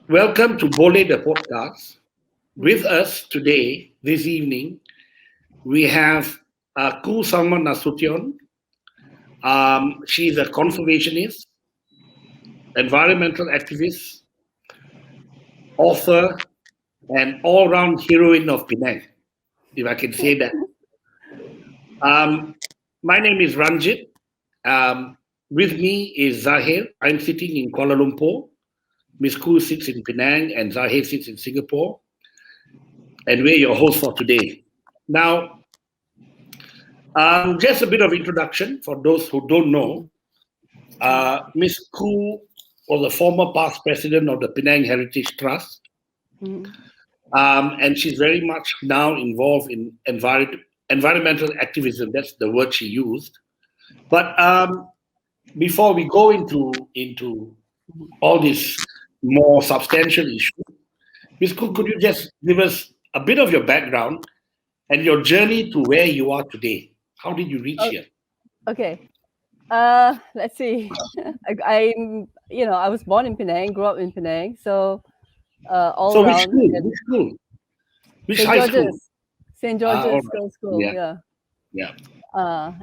Welcome to Bole the podcast. With us today, this evening, we have Khoo Salma Nasution. She's a conservationist, environmental activist, author, and all-round heroine of Penang, if I can say that. Um, my name is Ranjit. Um, with me is Zahir. I'm sitting in Kuala Lumpur. Miss Khoo sits in Penang, and Zahir sits in Singapore. And we're your hosts for today. Now, just a bit of introduction for those who don't know. Miss Khoo was a former past president of the Penang Heritage Trust, and she's very much now involved in environmental activism. That's the word she used. But before we go into all this more substantial issue, Miss Khoo, could you just give us a bit of your background and your journey to where you are today? How did you reach here? Okay. Let's see. I was born in Penang, grew up in Penang, so all So around. Which school? Which St. high school? George's, St. George's Girls' School. Yeah.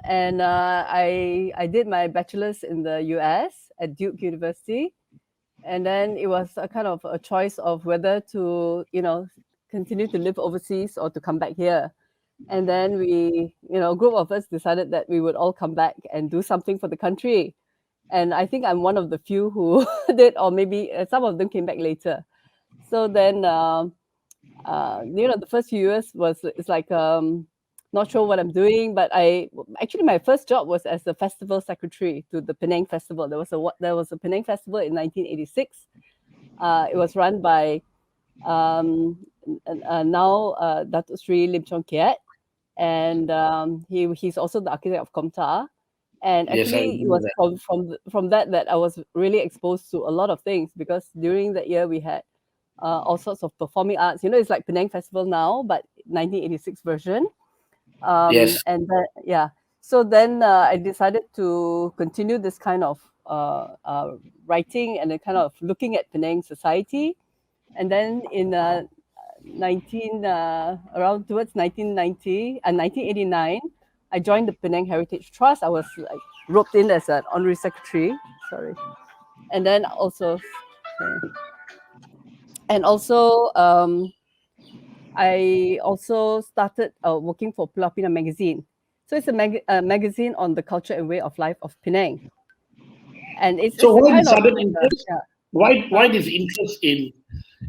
And I did my bachelor's in the US at Duke University, and then it was a kind of a choice of whether to continue to live overseas or to come back here. And then a group of us decided that we would all come back and do something for the country. And I think I'm one of the few who did, or maybe some of them came back later. So then, the first few years it's like not sure what I'm doing, but my first job was as the festival secretary to the Penang Festival. There was a Penang Festival in 1986. It was run by now Datuk Sri Lim Chong Kiat, and he's also the architect of Komtar. And Yes, actually, it was from that I was really exposed to a lot of things, because during that year we had all sorts of performing arts. It's like Penang Festival now, but 1986 version. Yes. And so then I decided to continue this kind of writing and then kind of looking at Penang society. And then in around towards 1990 and 1989, I joined the Penang Heritage Trust. I was like roped in as an honorary secretary. Sorry. And then also, I also started working for Pulau Pinang magazine. So it's a magazine on the culture and way of life of Penang. And why this sudden interest? Why this interest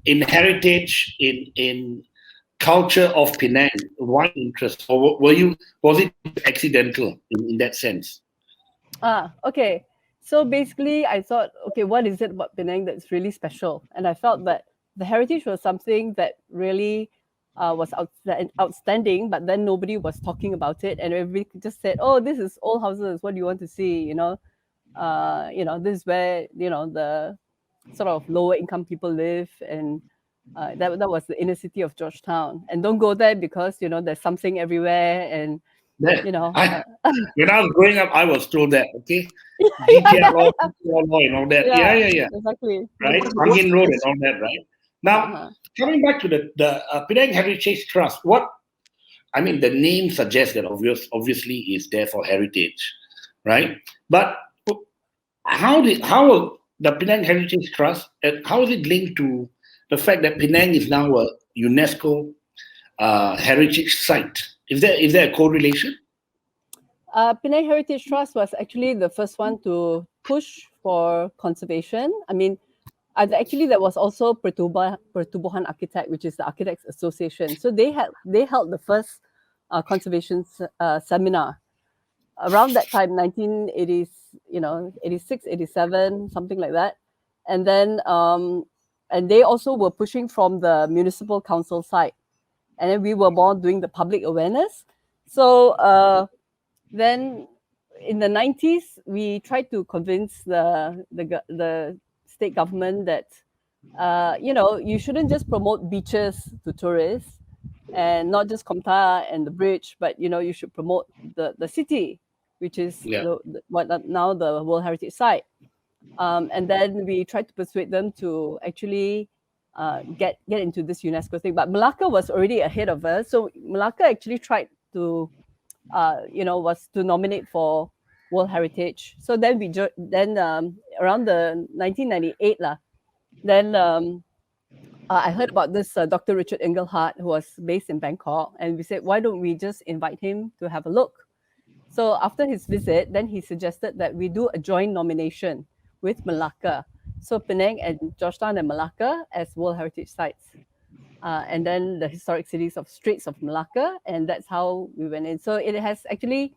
in heritage, in culture of Penang? Why interest? Or was it accidental in that sense? Okay. So basically, I thought, okay, what is it about Penang that's really special? And I felt that the heritage was something that really was outstanding, but then nobody was talking about it, and everybody just said, "Oh, this is old houses. What do you want to see?" This is where the sort of lower income people live, and that was the inner city of Georgetown. And don't go there because there's something everywhere, and when I was growing up, I was told that. Okay, GTR law, and all that. Yeah. Exactly. Right, Angin Road and all that. Right. Now, coming back to the Penang Heritage Trust, the name suggests that obviously is there for heritage, right? But how the Penang Heritage Trust, and how is it linked to the fact that Penang is now a UNESCO heritage site? Is there a correlation? Penang Heritage Trust was actually the first one to push for conservation. Actually, there was also Pertubuhan Architect, which is the Architects Association. So they held the first conservation seminar around that time, 1980s, 86, 87, something like that. And then and they also were pushing from the municipal council side, and then we were more doing the public awareness. So then in the 90s, we tried to convince the state government that you shouldn't just promote beaches to tourists, and not just Komtar and the bridge, but you should promote the city, which is what now the World Heritage Site. And then we tried to persuade them to actually get into this UNESCO thing. But Malacca was already ahead of us. So Malacca actually tried to, was to nominate for World Heritage. So then around the 1998 then I heard about this Dr. Richard Engelhardt, who was based in Bangkok, and we said, why don't we just invite him to have a look? So after his visit, then he suggested that we do a joint nomination with Malacca. So Penang and Georgetown and Malacca as World Heritage Sites. And then the historic cities of Straits of Malacca, and that's how we went in. So it has actually,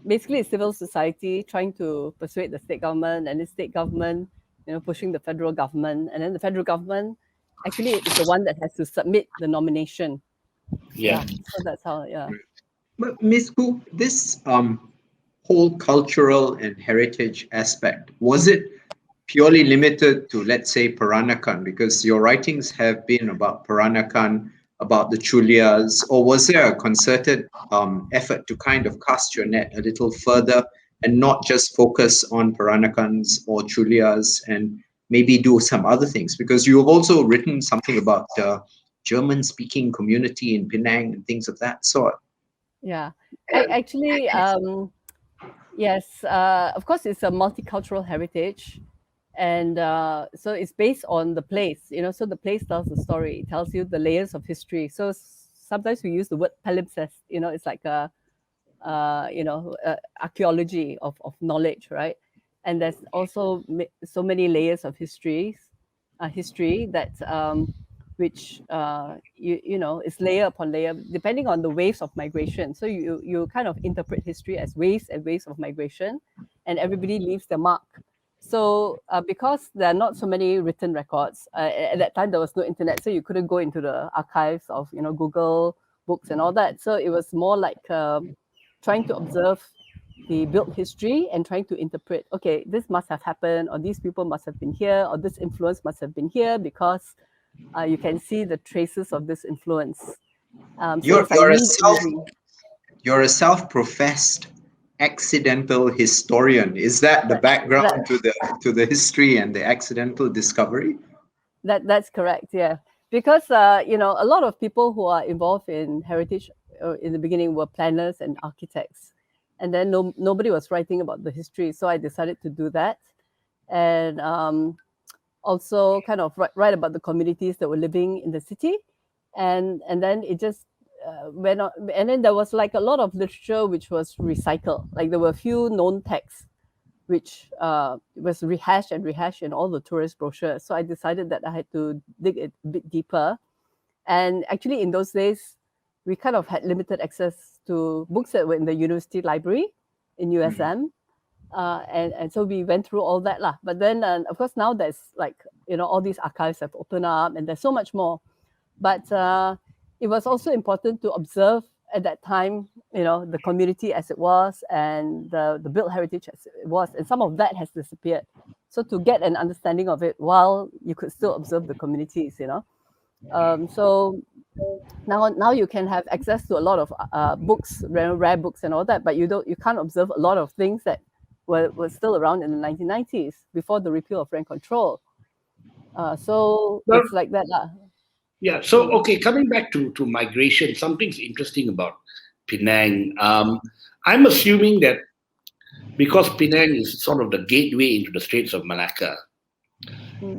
basically civil society trying to persuade the state government, and the state government, pushing the federal government, and then the federal government actually is the one that has to submit the nomination. Yeah. So that's how, But Ms. Khoo, this whole cultural and heritage aspect, was it purely limited to, let's say, Peranakan? Because your writings have been about Peranakan, about the Chulias, or was there a concerted effort to kind of cast your net a little further and not just focus on Peranakans or Chulias and maybe do some other things? Because you have also written something about the German-speaking community in Penang and things of that sort. Yeah, actually, yes, of course, it's a multicultural heritage. And so it's based on the place, so the place tells the story. It tells you the layers of history. So sometimes we use the word palimpsest, it's like archaeology of knowledge, right? And there's also so many layers of history that which is layer upon layer, depending on the waves of migration. So you kind of interpret history as waves and waves of migration, and everybody leaves their mark. So because there are not so many written records, at that time there was no internet, so you couldn't go into the archives of Google books and all that. So it was more like trying to observe the built history and trying to interpret, okay, this must have happened, or these people must have been here, or this influence must have been here, because you can see the traces of this influence. You're a self-professed accidental historian. Is that the background to the history and the accidental discovery? That's correct, yeah. Because a lot of people who are involved in heritage in the beginning were planners and architects, and then nobody was writing about the history, so I decided to do that, and also kind of write about the communities that were living in the city, and then it just went on. And then there was like a lot of literature which was recycled. Like there were a few known texts which was rehashed in all the tourist brochures. So I decided that I had to dig a bit deeper. And actually in those days, we kind of had limited access to books that were in the university library in USM. And so we went through all that. But then, of course, now there's like, all these archives have opened up and there's so much more. But it was also important to observe at that time, the community as it was, and the built heritage as it was. And some of that has disappeared. So to get an understanding of it while you could still observe the communities, so now you can have access to a lot of books, rare books and all that, but you can't observe a lot of things that were still around in the 1990s before the repeal of rent control. So it's like that. Yeah. So, okay, coming back to migration, something's interesting about Penang. I'm assuming that because Penang is sort of the gateway into the Straits of Malacca,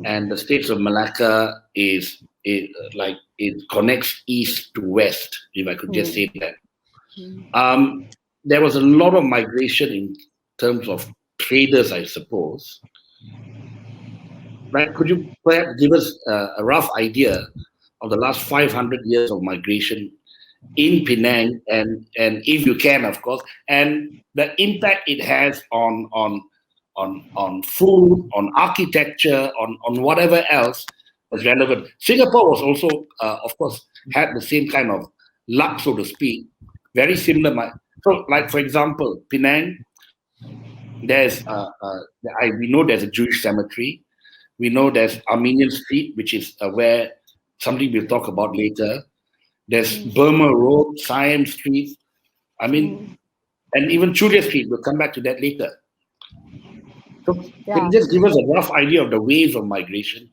and the Straits of Malacca it connects east to west, if I could just say that. There was a lot of migration in terms of traders, I suppose. Right? Could you perhaps give us a rough idea of the last 500 years of migration in Penang, and if you can, of course, and the impact it has on food, on architecture, on whatever else was relevant. Singapore was also, of course, had the same kind of luck, so to speak, very similar. So, like for example, Penang, there's we know there's a Jewish cemetery. We know there's Armenian Street, which is where something we'll talk about later. There's Burma Road, Siam Street. I mean, and even Chulia Street. We'll come back to that later. So can you just give us a rough idea of the waves of migration?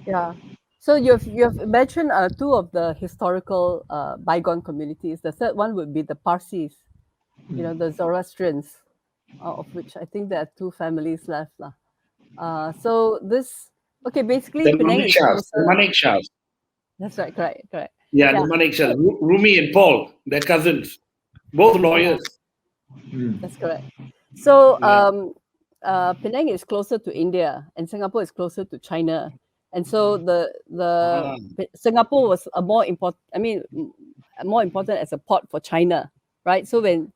Yeah. So you've mentioned two of the historical bygone communities. The third one would be the Parsis, the Zoroastrians, of which I think there are two families left. So basically The Penang is Manik closer. the Manik Shahs. That's right, correct. Yeah, Yeah, the Manik Shahs. Rumi and Paul, they're cousins, both yeah, lawyers. that's correct. So Yeah. Penang is closer to India, and Singapore is closer to China, and so Ah, Singapore was a more important. I mean, more important as a port for China, right? So when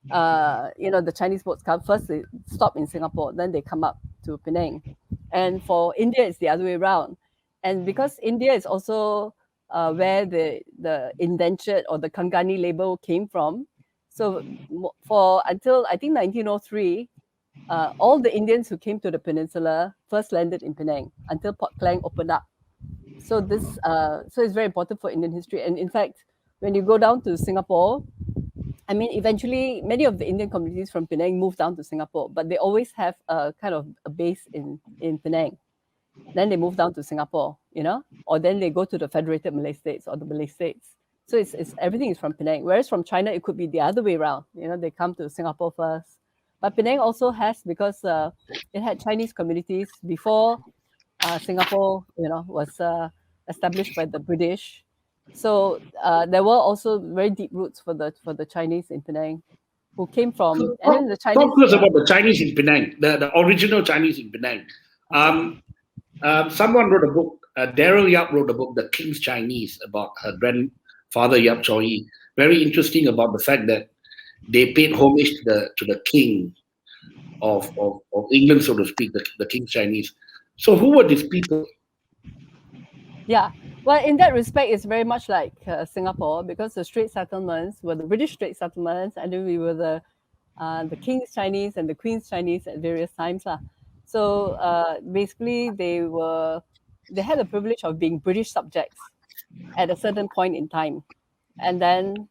the Chinese boats come first, they stop in Singapore, then they come up to Penang, and for India, it's the other way around. And because India is also where the indentured or the Kangani label came from, so for until I think 1903, all the Indians who came to the peninsula first landed in Penang until Port Klang opened up. So so it's very important for Indian history. And in fact, when you go down to Singapore, I mean, eventually many of the Indian communities from Penang moved down to Singapore, but they always have a kind of a base in Penang. Then they move down to Singapore, or then they go to the Federated Malay States or the Malay States. So it's everything is from Penang. Whereas from China, it could be the other way around. They come to Singapore first. But Penang also has, because it had Chinese communities before Singapore, was established by the British. So there were also very deep roots for the Chinese in Penang, who came from, and then the Chinese. Talk to us about the Chinese in Penang, the original Chinese in Penang. Someone wrote a book, Daryl Yap wrote a book, The King's Chinese, about her grandfather Yap Chor Yi. Very interesting about the fact that they paid homage to the king of England, so to speak, the King's Chinese. So who were these people? Yeah, well, in that respect, it's very much like Singapore, because the Strait settlements were the British Strait settlements, and then we were the King's Chinese and the Queen's Chinese at various times. So basically, they had the privilege of being British subjects at a certain point in time, and then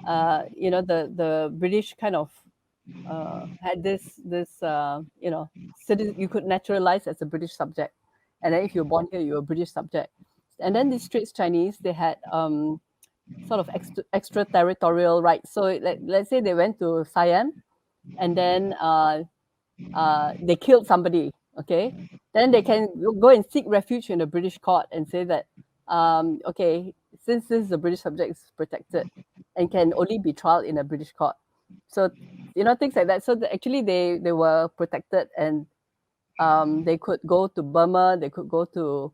the British kind of had this you could naturalize as a British subject, and then if you're born here, you're a British subject. And then these Straits Chinese, they had sort of extraterritorial rights. So let's say they went to Siam, and then they killed somebody. Okay, then they can go and seek refuge in the British court and say that okay, since this is a British subject, it's protected and can only be tried in a British court. So things like that. So actually they were protected, and they could go to Burma, they could go to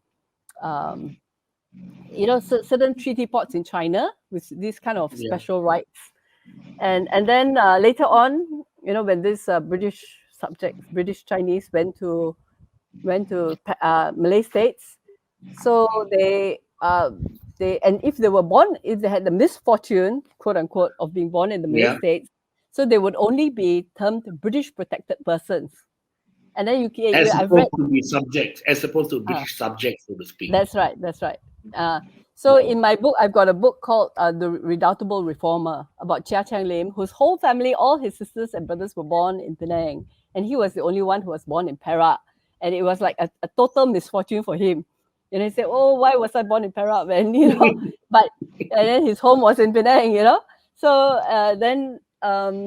certain treaty ports in China with these kind of special rights. And then later on, when this British Chinese went to Malay states, so and if they had the misfortune, quote unquote, of being born in the Malay states, so they would only be termed British protected persons. And then as opposed to be subjects, as opposed to British subjects, so to speak. That's right. So in my book, I've got a book called The Redoubtable Reformer, about Chia Chang Lim, whose whole family, all his sisters and brothers were born in Penang, and he was the only one who was born in Perak. And it was like a total misfortune for him. He said, "Oh, why was I born in Perak?" And and then his home was in Penang. So then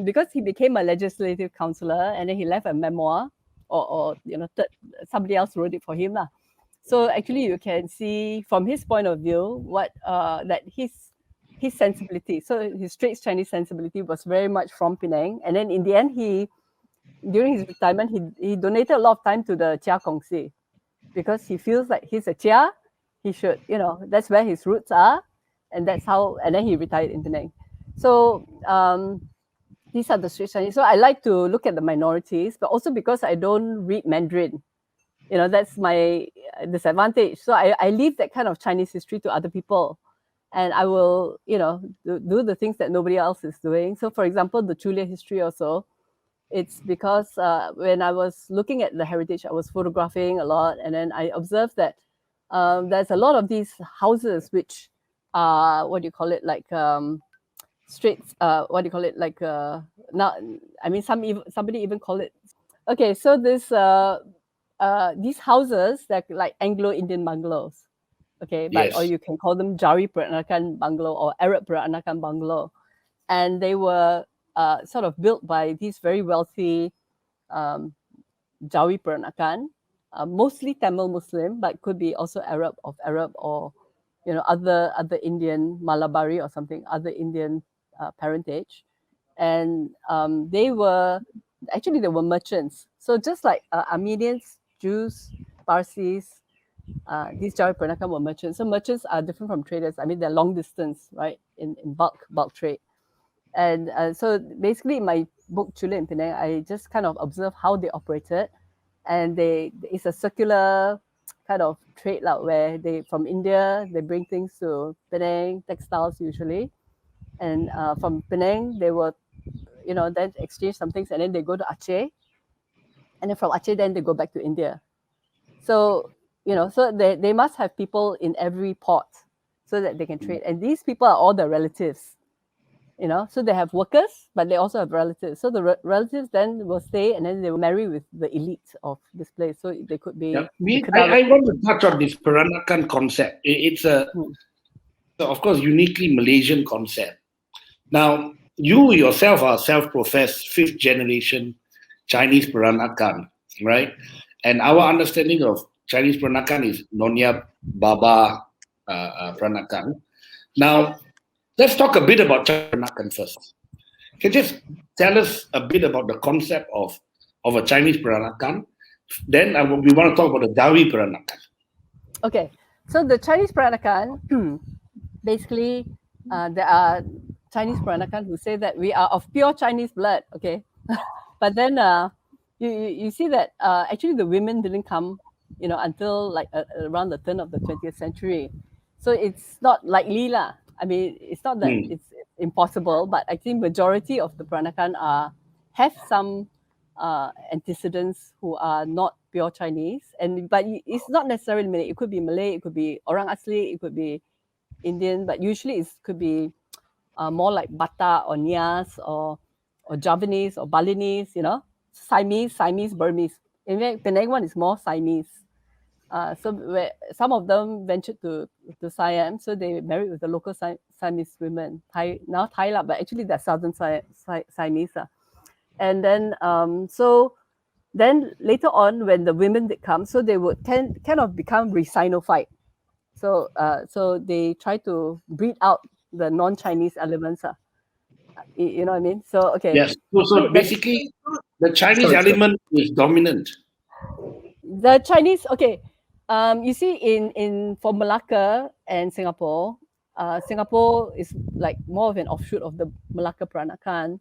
because he became a legislative councillor, and then he left a memoir, or somebody else wrote it for him lah. So actually, you can see from his point of view what that his sensibility. So his Straits Chinese sensibility was very much from Penang, and then in the end, during his retirement, he donated a lot of time to the Chia Kongsi, because he feels like he's a Chia, he should, that's where his roots are, and that's how. And then he retired in Penang. So these are the Straits Chinese. So I like to look at the minorities, but also because I don't read Mandarin. That's my disadvantage. So I leave that kind of Chinese history to other people, and I will, do the things that nobody else is doing. So, for example, the Chulia history also, it's because when I was looking at the heritage, I was photographing a lot, and then I observed that there's a lot of these houses which are, what do you call it, like streets, what do you call it, like now, I mean, somebody even call it. Okay, so this these houses, they're like Anglo-Indian bungalows. okay, but or Yes. you can call them Jari Peranakan bungalow or Arab Peranakan bungalow, and they were sort of built by these very wealthy um, Jawi Peranakan, mostly Tamil Muslim, but could be also Arab of Arab or other Indian Malabari or something, other Indian parentage, and they were merchants. So just like Armenians, Jews, Parsis, these Jawi Peranakan were merchants. So merchants are different from traders. I mean, they're long distance, right, in bulk trade. And so basically, in my book Chula in Penang, I just kind of observe how they operated, and it's a circular kind of trade like where they from India they bring things to Penang, textiles usually, and from Penang they will then exchange some things, and then they go to Aceh, and then from Aceh then they go back to India. So so they must have people in every port so that they can trade, and these people are all their relatives. So they have workers, but they also have relatives. So the relatives then will stay, and then they will marry with the elite of this place. So they could Yeah. be the I want to touch on this Peranakan concept. It's of course, uniquely Malaysian concept. Now, you yourself are self-professed fifth generation Chinese Peranakan, right? And our understanding of Chinese Peranakan is Nonya Baba Peranakan. Now, let's talk a bit about Chinese Peranakan first. Can you just tell us a bit about the concept of a Chinese Peranakan? Then we want to talk about the Dawi Peranakan. Okay, so the Chinese Peranakan, basically, there are Chinese Peranakan who say that we are of pure Chinese blood, okay? But then you see that actually the women didn't come, until like around the turn of the 20th century. So it's not likely lah. I mean, it's not that it's impossible, but I think majority of the Peranakan have some antecedents who are not pure Chinese, but it's not necessarily Malay. It could be Malay, it could be Orang Asli, it could be Indian, but usually it could be more like Batak or Nias or Javanese or Balinese, Siamese, Burmese. In fact, Penang one is more Siamese. So where some of them ventured to Siam, so they married with the local Siamese women, now Thailand, but actually they're southern Siamese. And then so then later on, when the women did come, so they would kind of become resinofied. So so they try to breed out the non-Chinese elements. You know what I mean? So okay. Yes. So basically, the Chinese element is dominant. The Chinese, okay. You see, in for Malacca and Singapore, Singapore is like more of an offshoot of the Malacca Peranakan.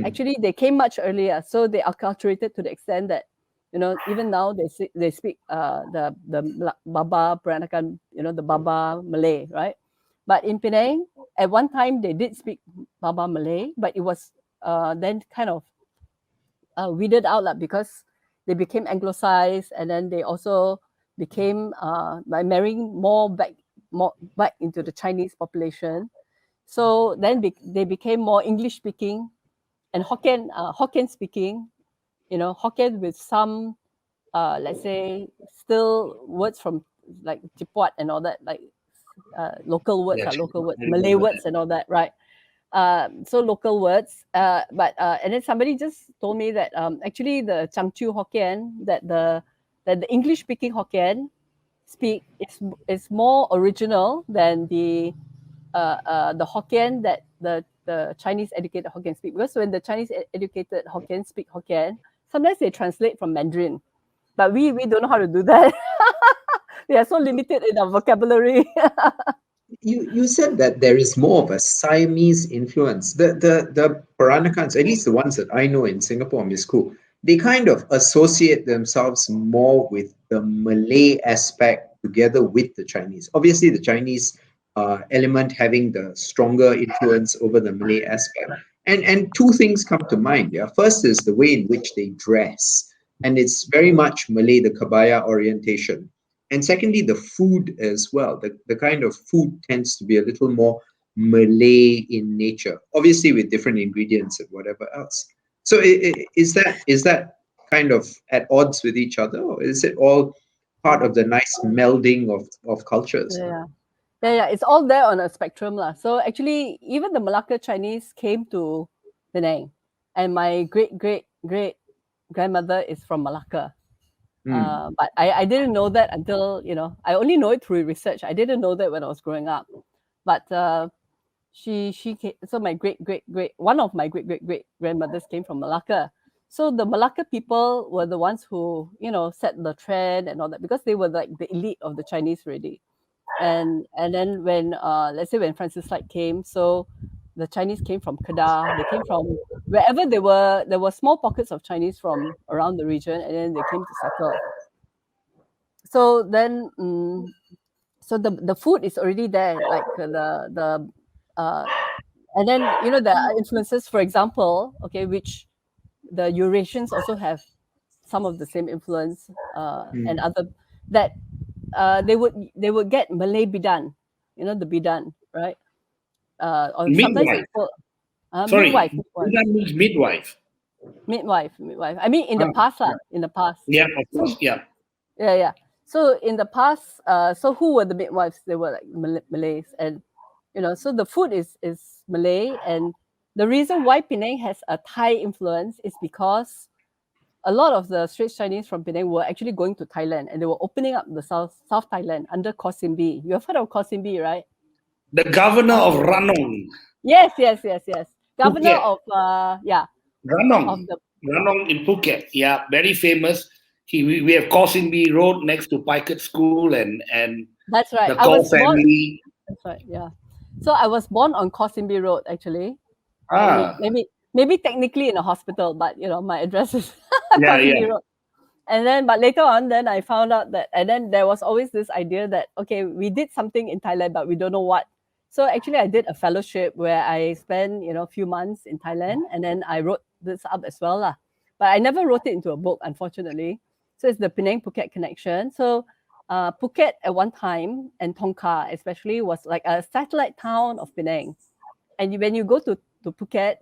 Actually, they came much earlier, so they acculturated to the extent that even now they speak the Baba Peranakan, the Baba Malay, right? But in Penang, at one time they did speak Baba Malay, but it was then kind of weeded out because they became anglicized, and then they also became by marrying more back into the Chinese population. So then they became more English speaking and Hokkien speaking, Hokkien with some let's say still words from like Jipuat and all that, like local words, Malay words and all that, right? So local words, but and then somebody just told me that actually the Changchu Hokkien that the English speaking Hokkien speak is more original than the Hokkien that the Chinese educated Hokkien speak, because when the Chinese educated Hokkien speak Hokkien, sometimes they translate from Mandarin, but we don't know how to do that. We are so limited in our vocabulary. You said that there is more of a Siamese influence. The Peranakans, at least the ones that I know in Singapore, Miss Khoo, they kind of associate themselves more with the Malay aspect together with the Chinese. Obviously, the Chinese element having the stronger influence over the Malay aspect. And two things come to mind. Yeah, first is the way in which they dress, and it's very much Malay, the kabaya orientation. And secondly, the food as well. The kind of food tends to be a little more Malay in nature, obviously with different ingredients and whatever else. So is that kind of at odds with each other, or is it all part of the nice melding of cultures. Yeah. It's all there on a spectrum lah. So actually, even the Malacca Chinese came to Penang, and my great grandmother is from Malacca. But I didn't know that until, I only know it through research. I didn't know that when I was growing up. But she came, so my one of my great grandmothers came from Malacca. So the Malacca people were the ones who, set the trend and all that, because they were like the elite of the Chinese already. And then when let's say when Francis Light came, so the Chinese came from Kedah, they came from wherever they were. There were small pockets of Chinese from around the region, and then they came to settle. So then, so the food is already there, like and then there are influences, for example, okay, which the Eurasians also have some of the same influence, and other that they would get Malay bidan, the bidan, right? Or sometimes Midwife. Sorry, midwife. bidan means midwife. Midwife. I mean, in the past, in the past. Yeah, of course. Yeah. Yeah. So in the past, so who were the midwives? They were like Malays, and so the food is Malay, and the reason why Penang has a Thai influence is because a lot of the Straits Chinese from Penang were actually going to Thailand, and they were opening up the South Thailand under Khoo Simbi. You have heard of Khoo Simbi, right? The governor of Ranong. Yes. Governor Phuket. of Ranong. of the Ranong in Phuket. Yeah, very famous. We have Khoo Simbi Road next to Picard School and that's right. the Khoo family. That's right. Yeah. So I was born on Khoo Simbi Road, actually. Maybe technically in a hospital, but my address is Khoo Simbi Road. And then, but later on, then I found out that, and then there was always this idea that, okay, we did something in Thailand, but we don't know what. So actually, I did a fellowship where I spent, a few months in Thailand, and then I wrote this up as well, lah. But I never wrote it into a book, unfortunately. So it's the Penang Phuket connection. So Phuket at one time, and Tongkar especially, was like a satellite town of Penang. And when you go to Phuket,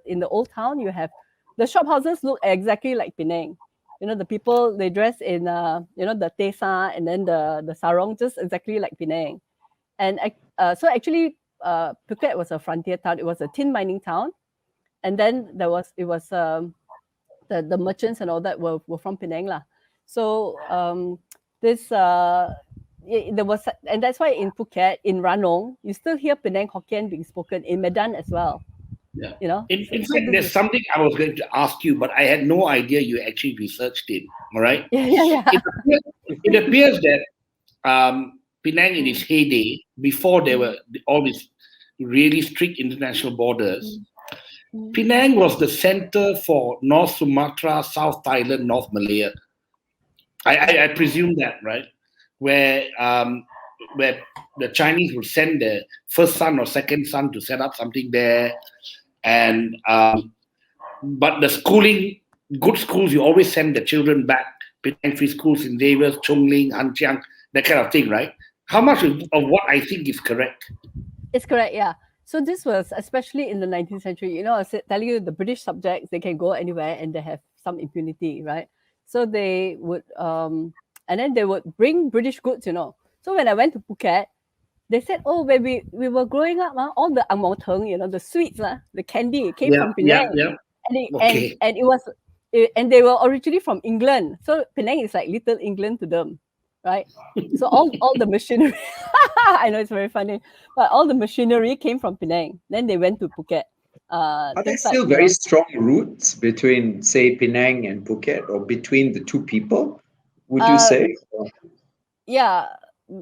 in the old town, you have the shop houses look exactly like Penang. The people, they dress in the tesa and then the sarong, just exactly like Penang. And so actually Phuket was a frontier town. It was a tin mining town, and then it was the merchants and all that were from Penang lah. So there was, and that's why in Phuket, in Ranong, you still hear Penang Hokkien being spoken, in Medan as well. Yeah. In fact, there's something I was going to ask you, but I had no idea you actually researched it. All right. Yeah. It appears that Penang in its heyday, before there were all these really strict international borders, Penang was the center for North Sumatra, South Thailand, North Malaya. I presume that, right? Where the Chinese would send their first son or second son to set up something there. And but the schooling, good schools, you always send the children back. Penang Free Schools in Xavier's, Chongling, Hanchiang, that kind of thing, right? How much of what I think is correct? It's correct, yeah. So this was especially in the 19th century. I was telling you, the British subjects, they can go anywhere and they have some impunity, right? So they would, and then they would bring British goods. So when I went to Phuket, they said, oh, when we were growing up, all the ang mo teng, the sweets, the candy came from Penang. Yeah. And it was, and they were originally from England. So Penang is like Little England to them, right? So all the machinery, I know it's very funny, but all the machinery came from Penang. Then they went to Phuket. Are there still very strong roots between, say, Penang and Phuket, or between the two people, would you say? Yeah.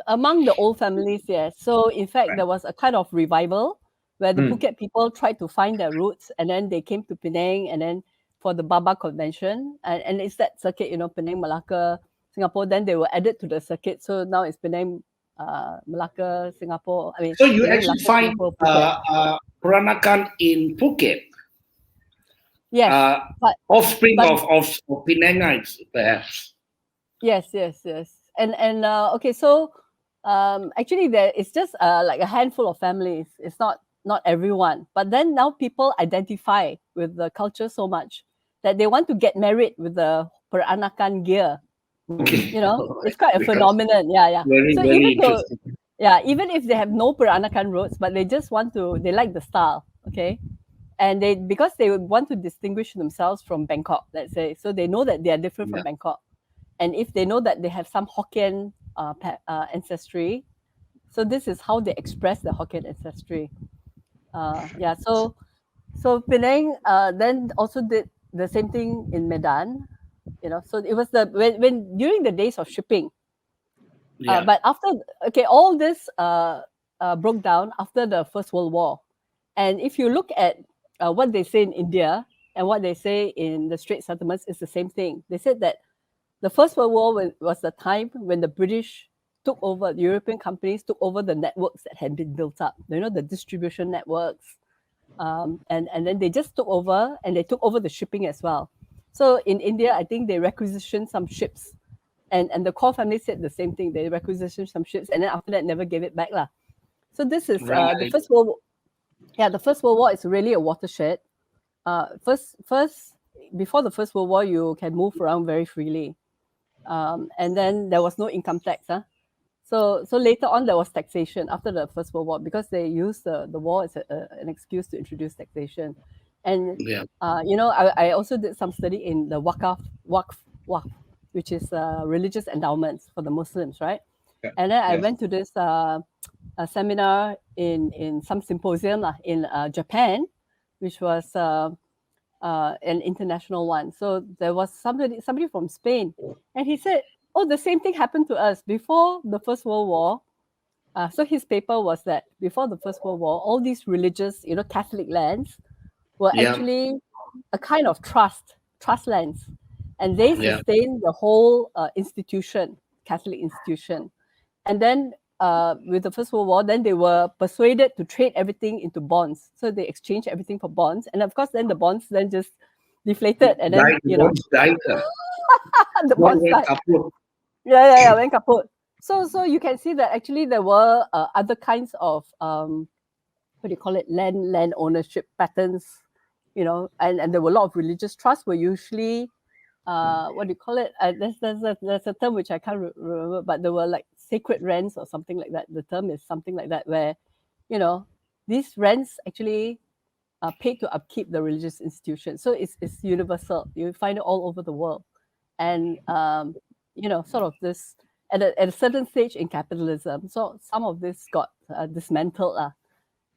Among the old families, yes. So in fact, there was a kind of revival where the Phuket people tried to find their roots, and then they came to Penang, and then for the Baba Convention, and it's that circuit, Penang, Malacca, Singapore. Then they were added to the circuit, so now it's Penang, Malacca, Singapore. I mean, so you Penang, actually Malacca, find Peranakan in Phuket. Yes, offspring of Penangites, perhaps. Yes. And okay, so actually it's just like a handful of families. It's not everyone. But then now people identify with the culture so much that they want to get married with the Peranakan gear. Okay. It's quite a phenomenon. Yeah. Very, So very even though, interesting. even if they have no Peranakan roots, but they just they like the style, okay? And because they would want to distinguish themselves from Bangkok, let's say, so they know that they are different from Bangkok. And if they know that they have some Hokkien ancestry, so this is how they express the Hokkien ancestry. So Penang then also did the same thing in Medan, So it was when during the days of shipping. But after all this broke down after the First World War, and if you look at what they say in India and what they say in the Strait settlements, it's the same thing. They said that the First World War was the time when the British took over, the European companies took over the networks that had been built up, the distribution networks. And then they just took over, and they took over the shipping as well. So in India, I think they requisitioned some ships. And the core family said the same thing. They requisitioned some ships, and then after that, never gave it back. So this is the First World War. Yeah, the First World War is really a watershed. First, before the First World War, you can move around very freely. And then there was no income tax. So later on, there was taxation after the First World War, because they used the war as an excuse to introduce taxation. And, I also did some study in the Waqf, which is religious endowments for the Muslims, right? And then I went to this a seminar in some symposium in Japan, which was an international one. So there was somebody from Spain, and he said, "Oh, the same thing happened to us before the First World War." So his paper was that before the First World War, all these religious, Catholic lands were actually a kind of trust lands, and they sustained the whole institution, Catholic institution. And then with the First World War, then they were persuaded to trade everything into bonds. So they exchanged everything for bonds, and of course, then the bonds then just deflated, and then bonds died. the bonds died. Yeah, went kaput. So you can see that actually there were other kinds of what do you call it, land ownership patterns, and there were a lot of religious trusts were usually what do you call it? There's a term which I can't remember, but there were like sacred rents or something like that. The term is something like that, where these rents actually paid to upkeep the religious institution. So it's universal. You find it all over the world, and sort of this at a certain stage in capitalism. So some of this got dismantled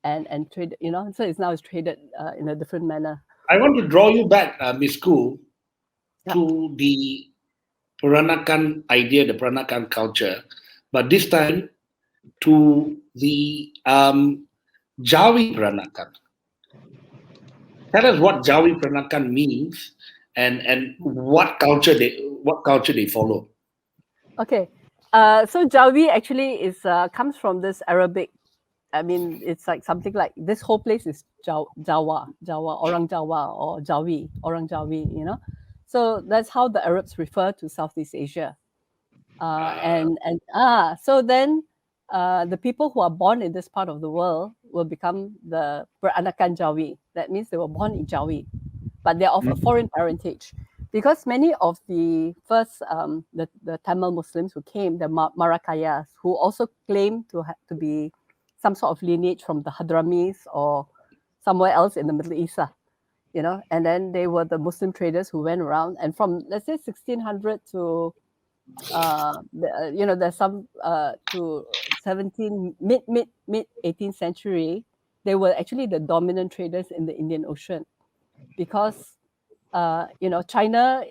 and traded. So it's traded in a different manner. I want to draw you back, Miss Khoo, to the Peranakan idea, the Peranakan culture, but this time to the Jawi Peranakan. Tell us what Jawi Peranakan means and what culture they follow. Okay, so Jawi actually comes from this Arabic. I mean, it's like something like this whole place is Jawa, Orang Jawa, or Jawi, Orang Jawi. So that's how the Arabs refer to Southeast Asia. So then the people who are born in this part of the world will become the Peranakan Jawi. That means they were born in Jawi, but they're of a foreign parentage. Because many of the first, the Tamil Muslims who came, the Marakayas, who also claim to be some sort of lineage from the Hadramis or somewhere else in the Middle East, and then they were the Muslim traders who went around, and from, let's say, 1600 to there's some to mid 18th century, they were actually the dominant traders in the Indian Ocean, because China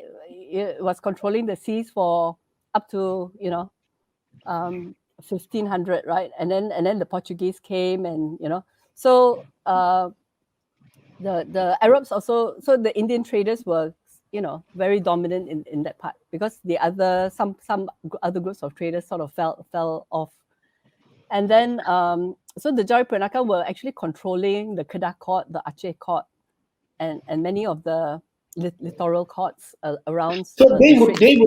was controlling the seas for up to 1500, right? And then the Portuguese came, and so the Arabs also, so the Indian traders were very dominant in that part, because the other some other groups of traders sort of fell off. And then so the Jawi Peranakan were actually controlling the Kedah court, the Aceh court, and many of the littoral courts around. So they would be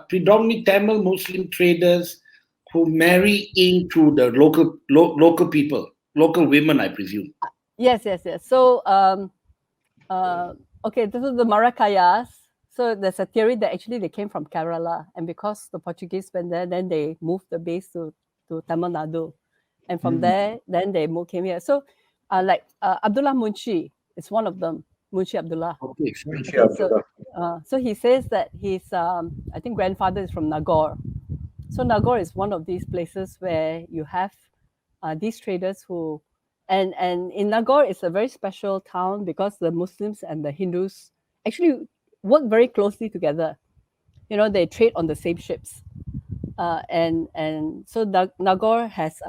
predominantly Tamil Muslim traders who marry into the local people, local women, I presume. Yes. So okay, this is the Marakayas. So there's a theory that actually they came from Kerala, and because the Portuguese went there, then they moved the base to Tamil Nadu, and from there, then they came here. So, Abdullah Munshi is one of them, Munshi Abdullah. Okay, Okay, so he says that his I think grandfather is from Nagaur. So Nagaur is one of these places where you have these traders who, and in Nagaur it's a very special town because the Muslims and the Hindus actually work very closely together. You know, they trade on the same ships, and so Nagaur has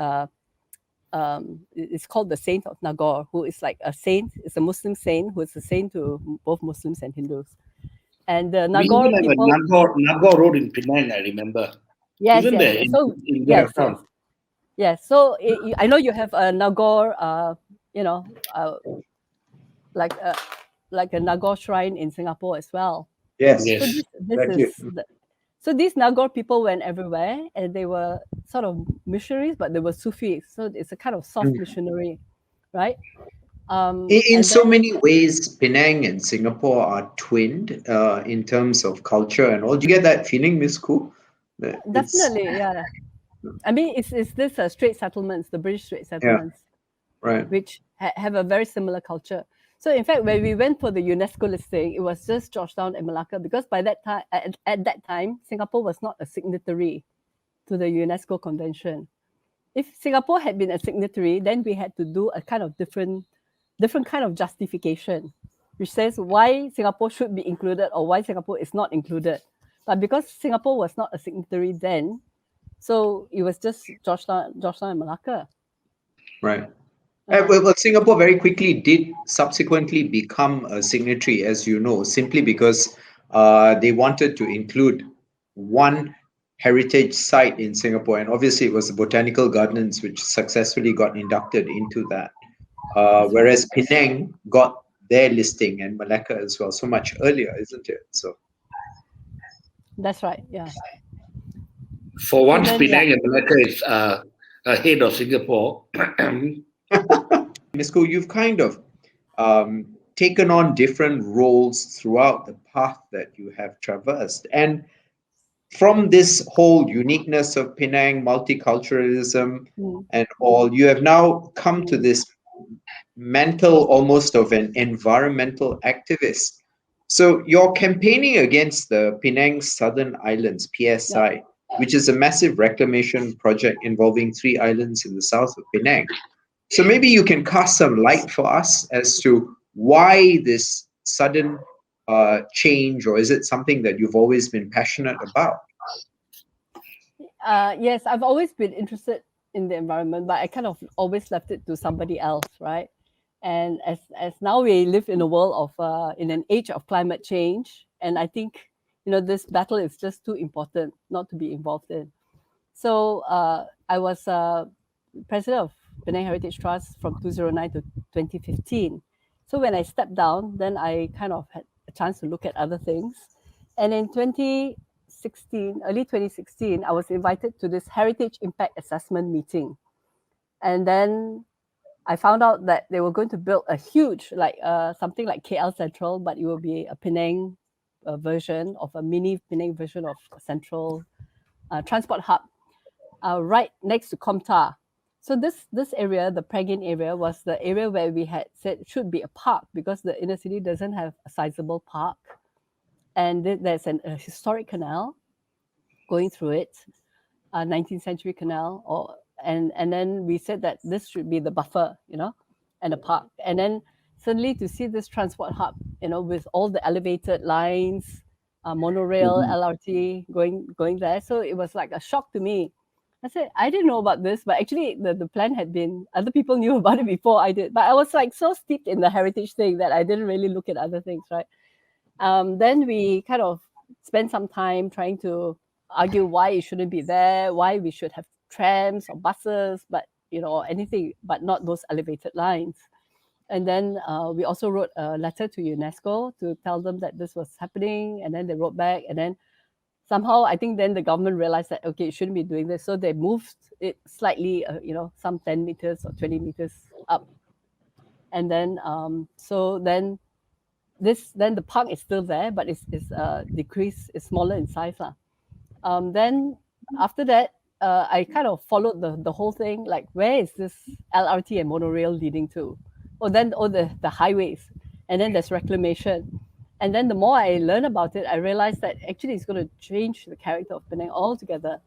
it's called the Saint of Nagaur, who is like a saint. It's a Muslim saint who is a saint to both Muslims and Hindus. And the we Nagaur even have people, a Nagaur Road in Penang, I remember. yes, Isn't yes, there yes. So in yes, their yes, town? yes. So I know you have a Nagaur, you know, like a Nagaur shrine in Singapore as well. Yes. So Yes. this is so these Nagaur people went everywhere, and they were sort of missionaries, but they were Sufis. So it's a kind of soft missionary, right? In And so then many ways, Penang and Singapore are twinned in terms of culture and all. Do you get that feeling, Miss Khoo? That it's definitely, yeah. I mean, it's this Strait settlements, the British Strait settlements, right. which have a very similar culture. So in fact, when we went for the UNESCO listing, it was just Georgetown and Malacca, because by that time, at that time, Singapore was not a signatory to the UNESCO convention. If Singapore had been a signatory, then we had to do a kind of different kind of justification, which says why Singapore should be included or why Singapore is not included. But because Singapore was not a signatory then, so it was just Georgetown and Malacca. Right. Well, Singapore very quickly did subsequently become a signatory, as you know, simply because they wanted to include one heritage site in Singapore. And obviously, it was the Botanical Gardens which successfully got inducted into that. Whereas Penang got their listing and Malacca as well so much earlier, isn't it? So That's right, yeah. For once, then, Penang and Malacca is ahead of Singapore. Ms. Khoo, you've kind of taken on different roles throughout the path that you have traversed. And from this whole uniqueness of Penang, multiculturalism, and all, you have now come to this mantle almost of an environmental activist. So you're campaigning against the Penang Southern Islands, PSI, which is a massive reclamation project involving 3 islands in the south of Penang. So maybe you can cast some light for us as to why this sudden change, or is it something that you've always been passionate about? Yes, I've always been interested in the environment, but I kind of always left it to somebody else, right? And as now we live in a world of in an age of climate change, and I think this battle is just too important not to be involved in. So I was president of Penang Heritage Trust from 2009 to 2015. So when I stepped down, then I kind of had a chance to look at other things. And in early 2016, I was invited to this Heritage Impact Assessment meeting. And then I found out that they were going to build a huge, something like KL Central, but it will be a Penang version of a mini Penang version of Central transport hub right next to Komtar. So this area, the Pragin area, was the area where we had said it should be a park because the inner city doesn't have a sizable park. And there's a historic canal going through it, a 19th century canal, and then we said that this should be the buffer, and a park. And then suddenly to see this transport hub, with all the elevated lines, monorail, LRT going there. So it was like a shock to me. I said, I didn't know about this, but actually the plan had been, other people knew about it before I did. But I was like so steeped in the heritage thing that I didn't really look at other things, right? Then we kind of spent some time trying to argue why it shouldn't be there, why we should have trams or buses, but anything, but not those elevated lines. And then we also wrote a letter to UNESCO to tell them that this was happening, and then they wrote back, and then somehow I think then the government realized that okay, it shouldn't be doing this, so they moved it slightly, some 10 meters or 20 meters up, and then so then then the park is still there, but it's decreased, it's smaller in size. Then after that, I kind of followed the whole thing, like where is this LRT and monorail leading to? The highways, and then there's reclamation. And then the more I learn about it, I realized that actually it's going to change the character of Penang altogether.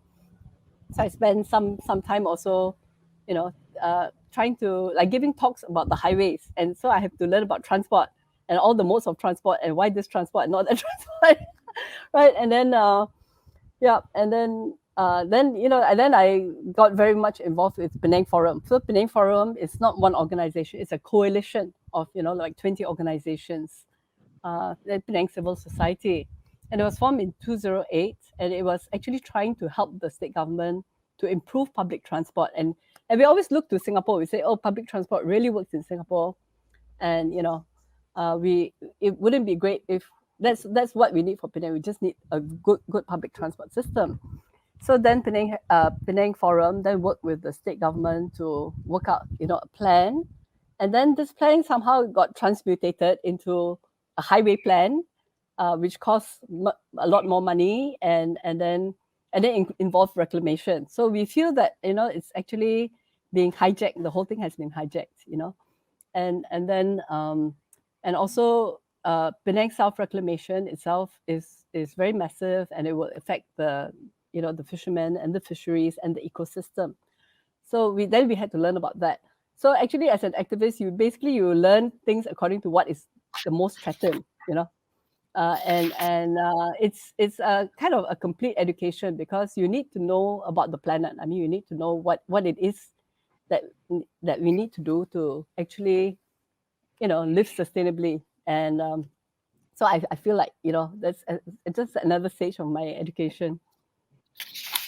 So I spent some time also, trying to like giving talks about the highways, and so I have to learn about transport and all the modes of transport and why this transport and not that transport, right? And then yeah, and then and then I got very much involved with Penang Forum. So Penang Forum is not one organization; it's a coalition of like 20 organizations, the Penang Civil Society, and it was formed in 2008, and it was actually trying to help the state government to improve public transport. And we always look to Singapore. We say, oh, public transport really works in Singapore, and it wouldn't be great if that's what we need for Penang. We just need a good public transport system. So then Penang Forum then worked with the state government to work out a plan, and then this plan somehow got transmutated into a highway plan, which costs a lot more money, and then involved reclamation. So we feel that it's actually being hijacked. The whole thing has been hijacked, and then and also Penang South reclamation itself is very massive, and it will affect the the fishermen and the fisheries and the ecosystem. So we had to learn about that. So actually, as an activist, you learn things according to what is the most threatened, it's a kind of a complete education, because you need to know about the planet. I mean, you need to know what it is that we need to do to actually, live sustainably. And so I feel like that's just another stage of my education.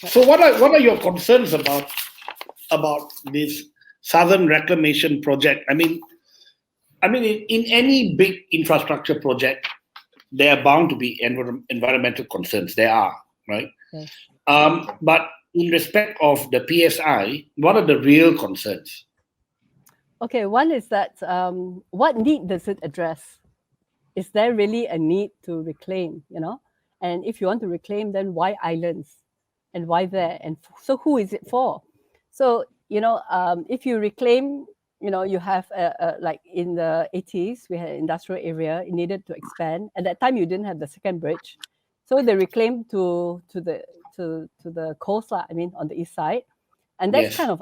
So what are your concerns about this Southern Reclamation project? I mean, in any big infrastructure project, there are bound to be environmental concerns. There are, right? Yes. But in respect of the PSI, what are the real concerns? Okay, one is that what need does it address? Is there really a need to reclaim? And if you want to reclaim, then why islands, and why there? And so who is it for? So if you reclaim, you have like in the 80s, we had an industrial area. It needed to expand. At that time, you didn't have the second bridge, so they reclaimed to the coast, I mean, on the east side, and that's Yes. kind of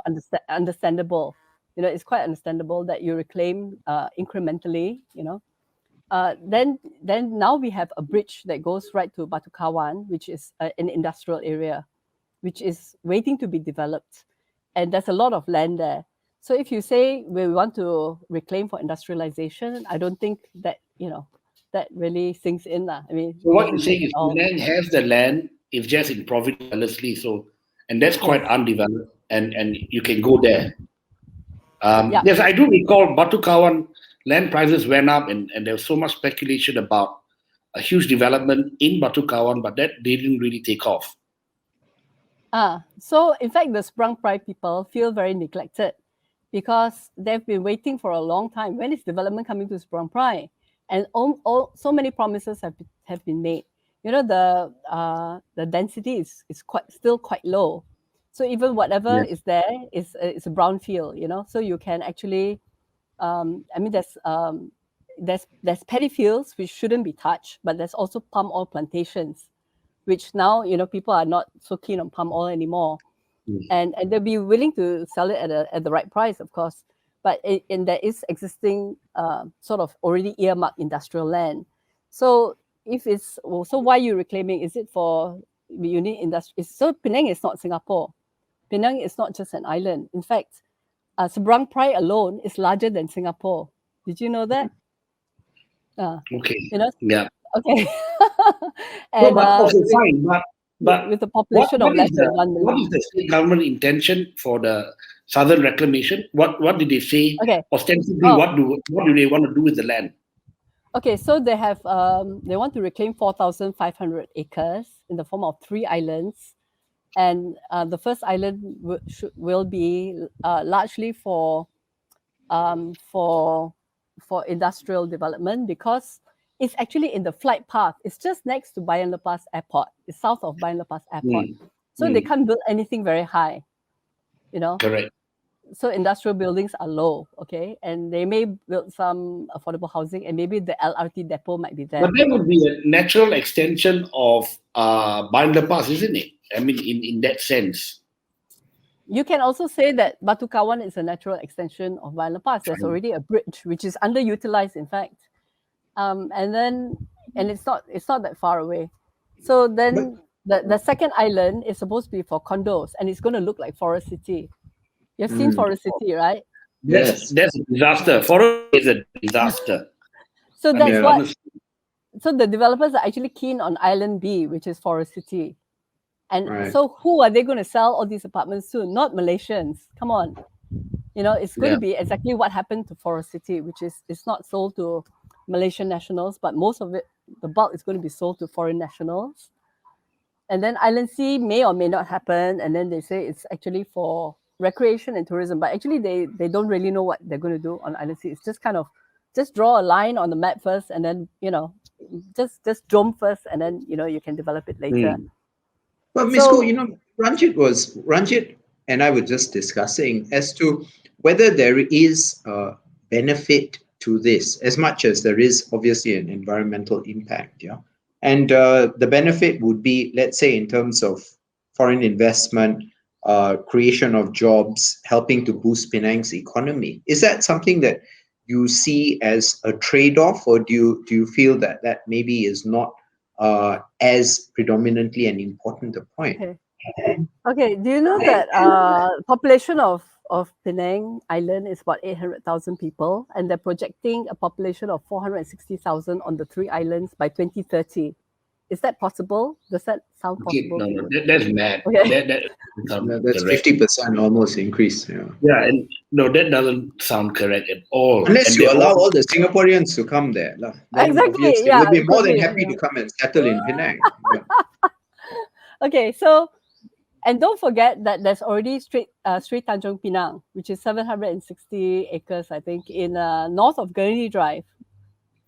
understandable. It's quite understandable that you reclaim incrementally. Then now we have a bridge that goes right to Batu Kawan, which is an industrial area, which is waiting to be developed, and there's a lot of land there. So if you say we want to reclaim for industrialization, I don't think that that really sinks in. I mean, So what you're doesn't saying make is at all. Penang has the land, it's just in province. So, and that's quite undeveloped, and you can go there. Yeah. Yes, I do recall Batu Kawan land prices went up, and there was so much speculation about a huge development in Batu Kawan, but that didn't really take off. So in fact, the Sprang Prai people feel very neglected, because they've been waiting for a long time. When is development coming to Sprang Prai? And so many promises have been made. The density is still quite low. So even whatever is there is a brownfield. So you can actually, I mean, there's paddy fields which shouldn't be touched, but there's also palm oil plantations, which now people are not so keen on palm oil anymore, and they'll be willing to sell it at the right price, of course. But there is existing sort of already earmarked industrial land. So why are you reclaiming? Is it for you need industry? So Penang is not Singapore. Penang is not just an island. In fact, Seberang Perai alone is larger than Singapore. Did you know that? Okay. Yeah. Okay. And, fine. But with the population of less than 1 million. What is the state government intention for the Southern Reclamation? What did they say? Okay. Ostensibly, what do they want to do with the land? Okay, so they have they want to reclaim 4,500 acres in the form of 3 islands, and the first island will be largely for industrial development, because It's actually in the flight path. It's just next to Bayan Lepas Airport. It's south of Bayan Lepas Airport. So they can't build anything very high, you know. Correct. So industrial buildings are low, okay, and they may build some affordable housing, and maybe the LRT depot might be there. But that would be a natural extension of Bayan Lepas, isn't it? I mean, in that sense. You can also say that Batu Kawan is a natural extension of Bayan Lepas. There's already a bridge which is underutilized, in fact, and it's not that far away. So then the second island is supposed to be for condos, and it's going to look like Forest City. You've seen Forest City, right? That's a disaster. Forest is a disaster. So that's what. So the developers are actually keen on Island B, which is Forest City. And so who are they going to sell all these apartments to? Not Malaysians. Come on. You know, it's going to be exactly what happened to Forest City, which is it's not sold to Malaysian nationals, but most of it, the bulk is going to be sold to foreign nationals. And then Island C may or may not happen. And then they say it's actually for recreation and tourism. But actually, they don't really know what they're going to do on Island C. It's just kind of, just draw a line on the map first, and then, you know, just jump first, and then, you know, you can develop it later. But Ms. Khoo, you know, Ranjit and I were just discussing as to whether there is a benefit to this, as much as there is obviously an environmental impact, yeah. And the benefit would be, let's say, in terms of foreign investment, creation of jobs, helping to boost Penang's economy. Is that something that you see as a trade-off, or do you feel that maybe is not as predominantly an important a point? Okay. Do you know that population of Penang Island is about 800,000 people, and they're projecting a population of 460,000 on the 3 islands by 2030. Is that possible? Does that sound possible? No, that's mad. Okay. That's 50% almost increase. Yeah, and no, that doesn't sound correct at all. Unless you allow all the Singaporeans to come there, then exactly. Yeah, we'll be more than happy to come and settle in Penang. Okay, so, and don't forget that there's already Strait Tanjung Pinang, which is 760 acres, I think, in north of Gurney Drive.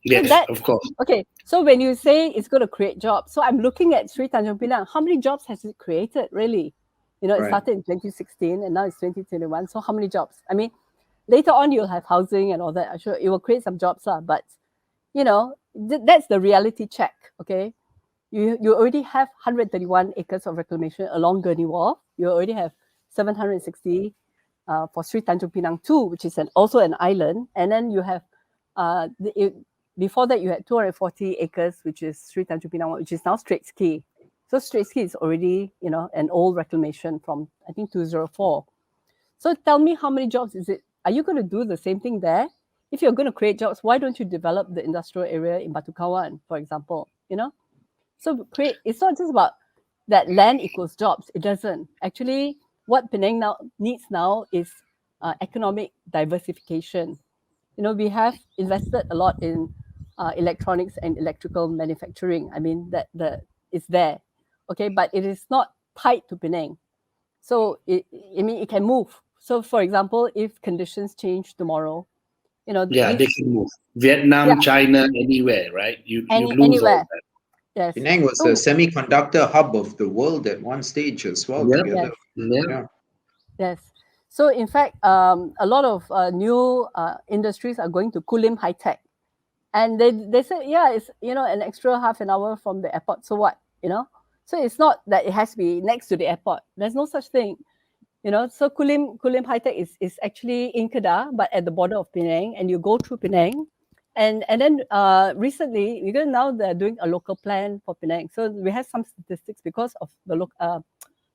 Yes, so of course. Okay, so when you say it's going to create jobs, so I'm looking at Strait Tanjung Pinang. How many jobs has it created, really? You know, it started in 2016 and now it's 2021. So how many jobs? I mean, later on you'll have housing and all that. I'm sure it will create some jobs, but, you know, that's the reality check, okay? You already have 131 acres of reclamation along Gurney Wharf. You already have 760 for Strait Tanjung Pinang 2, which is also an island. And then you have, before that, you had 240 acres, which is Strait Tanjung Pinang 1, which is now Straits Key. So Straits Key is already, you know, an old reclamation from, I think, 2004. So tell me, how many jobs is it? Are you going to do the same thing there? If you're going to create jobs, why don't you develop the industrial area in Batu Kawan, for example? You know? So it's not just about that land equals jobs. It doesn't. Actually, what Penang needs now is economic diversification. You know, we have invested a lot in electronics and electrical manufacturing. I mean, it's there, okay, but it is not tied to Penang. So it can move. So, for example, if conditions change tomorrow, you know, they can move. Vietnam, China, anywhere, right? You lose anywhere. all that. Yes. Penang was a semiconductor hub of the world at one stage as well. Together. Yes. So in fact, a lot of new industries are going to Kulim High Tech, and they say, yeah, it's, you know, an extra half an hour from the airport. So what, you know? So it's not that it has to be next to the airport. There's no such thing, you know. So Kulim High Tech is actually in Kedah, but at the border of Penang, and you go through Penang, and then recently, because now they're doing a local plan for Penang. So we have some statistics because of the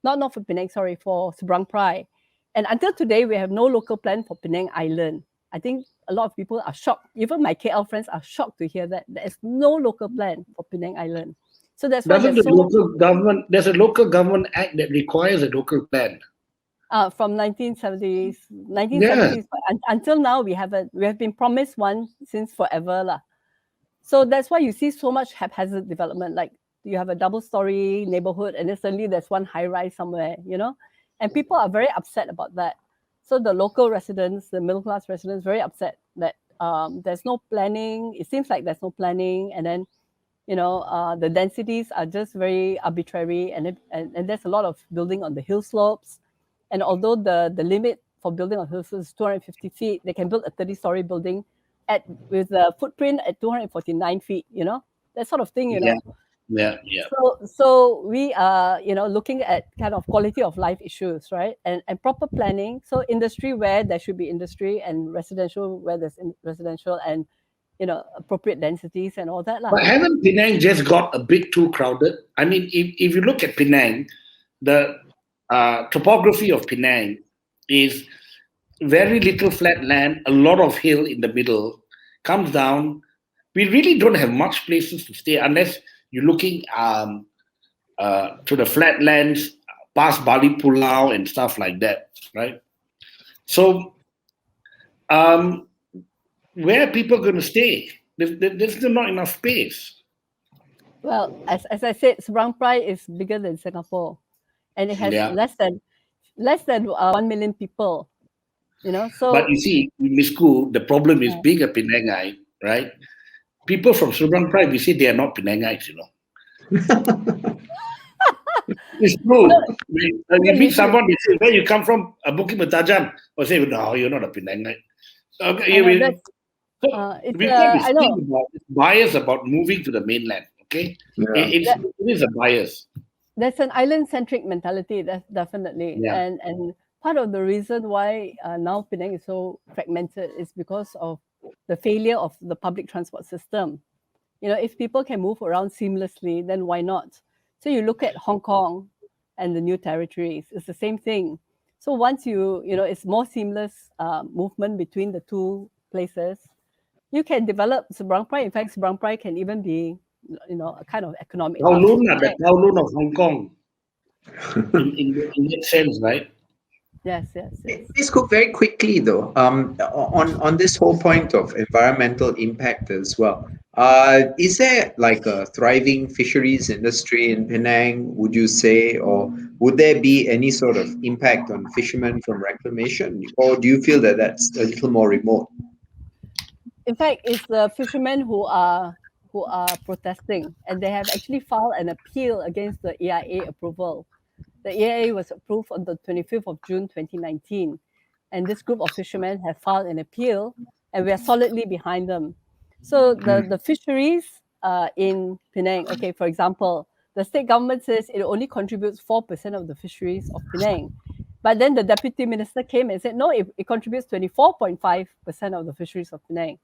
not for Penang, sorry, for Seberang Perai. And until today, we have no local plan for Penang Island. I think a lot of people are shocked. Even my KL friends are shocked to hear that there is no local plan for Penang Island. So that's why there's a local government act that requires a local plan. From 1970s. But until now, we have been promised one since forever lah. So that's why you see so much haphazard development. Like you have a double-story neighborhood, and then suddenly there's one high-rise somewhere, you know, and people are very upset about that. So the local residents, the middle-class residents, very upset that there's no planning. It seems like there's no planning, and then the densities are just very arbitrary, and there's a lot of building on the hill slopes. And although the limit for building on hill slopes is 250 feet, they can build a 30-story building with a footprint at 249 feet. That sort of thing. Yeah. So we are, looking at kind of quality of life issues, right? And proper planning. So industry where there should be industry, and residential where there's residential, and appropriate densities and all that. But hasn't Penang just got a bit too crowded? I mean, if you look at Penang, the topography of Penang is very little flat land, a lot of hill in the middle, comes down. We really don't have much places to stay unless you're looking to the flatlands past Bali Pulau and stuff like that, right? So, where are people going to stay? There's still not enough space. Well, as I said, Seberang Perai is bigger than Singapore, and it has less than 1 million people. So. But you see, Ms. Khoo, the problem is being a Penangite, right? People from Seberang Perai, we say they are not Penangites, It's true. When you meet someone, they say, where you come from? Bukit Mertajam. Or say, no, you're not a Penangite. Okay, it's bias about moving to the mainland, okay? Yeah. It is a bias. There's an island-centric mentality, that's definitely. Yeah. And part of the reason why now Penang is so fragmented is because of the failure of the public transport system. If people can move around seamlessly, then why not? So you look at Hong Kong and the new territories, it's the same thing. So once it's more seamless movement between the two places, you can develop Seberang Perai. In fact, Seberang Perai can even be, a kind of economic. The Kowloon of Hong Kong, in that sense, right? Yes. Ms. Khoo, very quickly though, on this whole point of environmental impact as well, is there like a thriving fisheries industry in Penang, would you say, or would there be any sort of impact on fishermen from reclamation, or do you feel that that's a little more remote? In fact, it's the fishermen who are protesting, and they have actually filed an appeal against the EIA approval. The EIA was approved on the 25th of June 2019, and this group of fishermen have filed an appeal, and we are solidly behind them. So the fisheries in Penang, okay, for example, the state government says it only contributes 4% of the fisheries of Penang. But then the deputy minister came and said, no, it contributes 24.5% of the fisheries of Penang.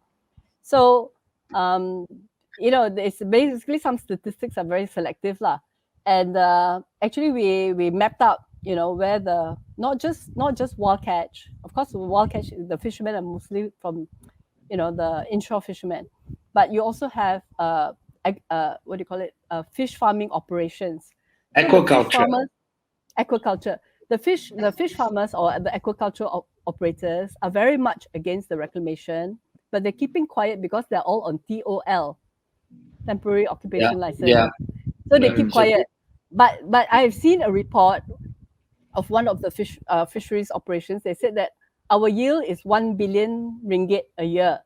So, it's basically some statistics are very selective lah. And actually, we mapped out, where the not just wild catch. Of course, wild catch, the fishermen are mostly from, the inshore fishermen, but you also have fish farming operations. Aquaculture. Aquaculture. The fish farmers or the aquaculture operators are very much against the reclamation, but they're keeping quiet because they're all on TOL, temporary occupation license. Yeah. So they keep quiet. But I've seen a report of one of the fisheries operations. They said that our yield is 1 billion ringgit a year.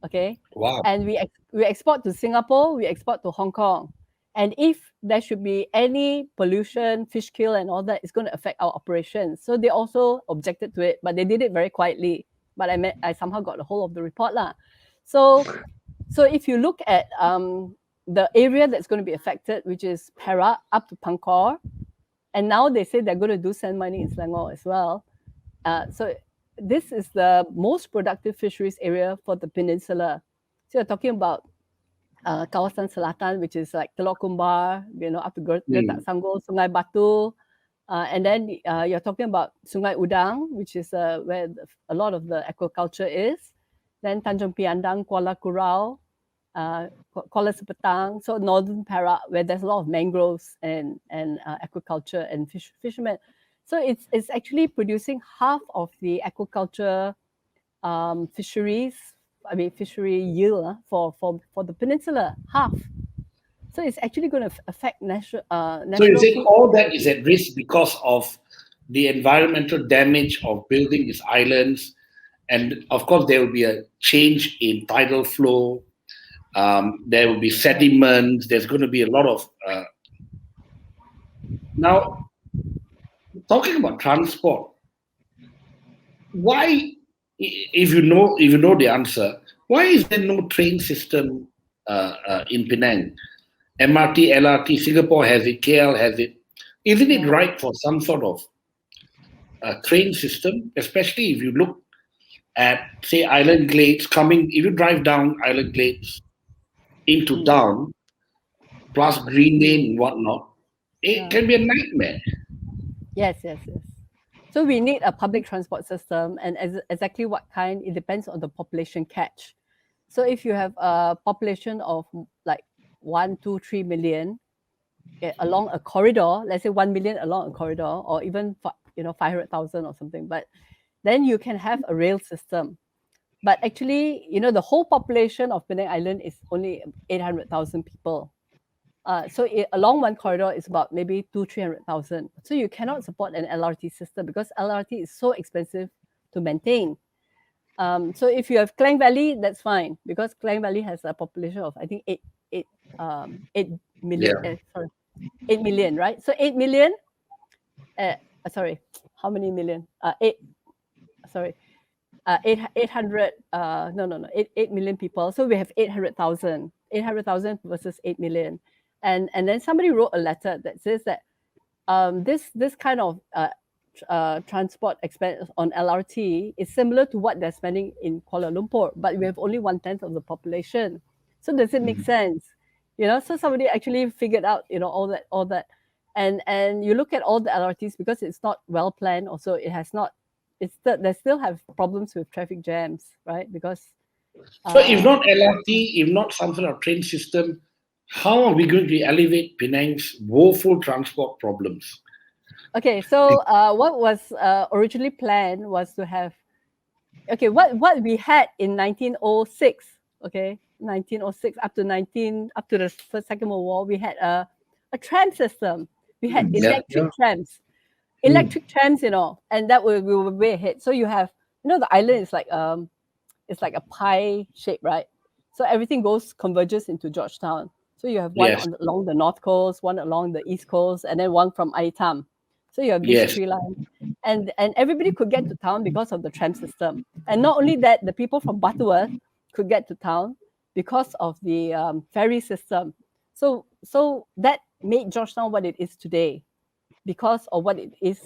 Okay. Wow. And we export to Singapore, we export to Hong Kong. And if there should be any pollution, fish kill and all that, it's going to affect our operations. So they also objected to it, but they did it very quietly. But I somehow got a hold of the report lah. So if you look at the area that's going to be affected, which is Perak up to Pangkor, and now they say they're going to do sand mining in Selangor as well. So this is the most productive fisheries area for the peninsula. So you're talking about kawasan Selatan, which is like Teluk Kumbar, up to Gertak Sanggol, Sungai Batu, and then you're talking about Sungai Udang, which is where a lot of the aquaculture is. Then Tanjung Piandang, Kuala Kurau, Kuala Sepetang, so northern Perak, where there's a lot of mangroves and aquaculture and fishermen. So it's actually producing half of the aquaculture fishery yield for the peninsula, half. So it's actually going to affect national. So you say all that is at risk because of the environmental damage of building these islands and of course there will be a change in tidal flow. There will be sediments. There's going to be a lot of now talking about transport. Why, if you know the answer, why is there no train system in Penang? MRT, LRT, Singapore has it, KL has it. Isn't it right for some sort of train system, especially if you look at, say, Island Glades coming, if you drive down Island Glades into town, plus Green Lane and whatnot, it can be a nightmare. Yes. So we need a public transport system, and exactly what kind, it depends on the population catch. So if you have a population of like 1, 2, 3 million along a corridor, let's say 1 million along a corridor, or even 500,000 or something, but then you can have a rail system. But actually, the whole population of Penang Island is only 800,000 people. So along one corridor is about maybe 300,000. So you cannot support an LRT system because LRT is so expensive to maintain. So if you have Klang Valley, that's fine, because Klang Valley has a population of, I think, 8 million. 8 million, right? So 8 million. Sorry, how many million? 8 million people. So we have 800,000 versus 8 million. And then somebody wrote a letter that says that this kind of transport expense on LRT is similar to what they're spending in Kuala Lumpur, but we have only 1/10 of the population. So does it make sense? So somebody actually figured out, all that. And you look at all the LRTs, because it's not well planned. Also, they still have problems with traffic jams, right? Because so if not LRT, if not some sort of train system, how are we going to elevate Penang's woeful transport problems? Okay, so what was originally planned was to have, what we had in 1906, 1906 up to the Second World War, we had a tram system. We had electric trams. Electric trams, and that we were way ahead. So you have, the island is like it's like a pie shape, right? So everything converges into Georgetown. So you have one along the north coast, one along the east coast, and then one from Aitam. So you have these 3 lines, and everybody could get to town because of the tram system. And not only that, the people from Butterworth could get to town because of the ferry system. So that made Georgetown what it is today, because of what it is,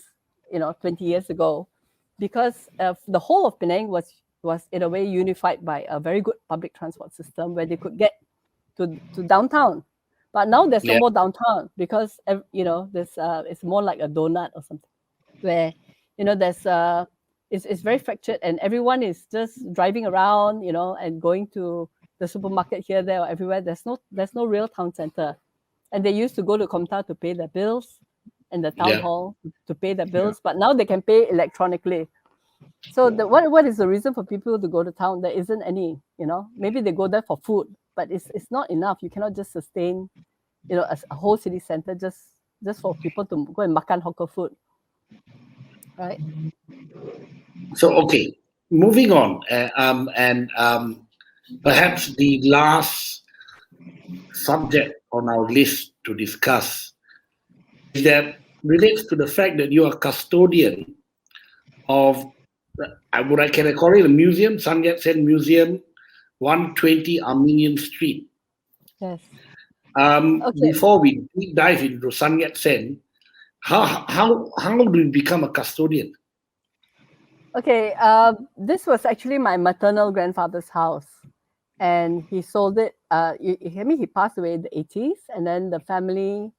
20 years ago, because the whole of Penang was in a way unified by a very good public transport system where they could get to downtown. But now there's no more downtown, because there's it's more like a donut or something, where there's it's very fractured, and everyone is just driving around, and going to the supermarket here, there, or everywhere. There's no real town center, and they used to go to Komtar to pay their bills, and the town hall to pay their bills, but now they can pay electronically. So what is the reason for people to go to town? There isn't any. Maybe they go there for food, but it's not enough. You cannot just sustain, a whole city center just for people to go and makan hawker food, right? So okay, moving on, and perhaps the last subject on our list to discuss is that relates to the fact that you are custodian of what I can call it a museum, Sun Yat-sen Museum, 120 Armenian Street. Yes. Before we deep dive into Sun Yat-sen, how do we become a custodian? Okay, this was actually my maternal grandfather's house, and he sold it. He passed away in the 80s, and then the family,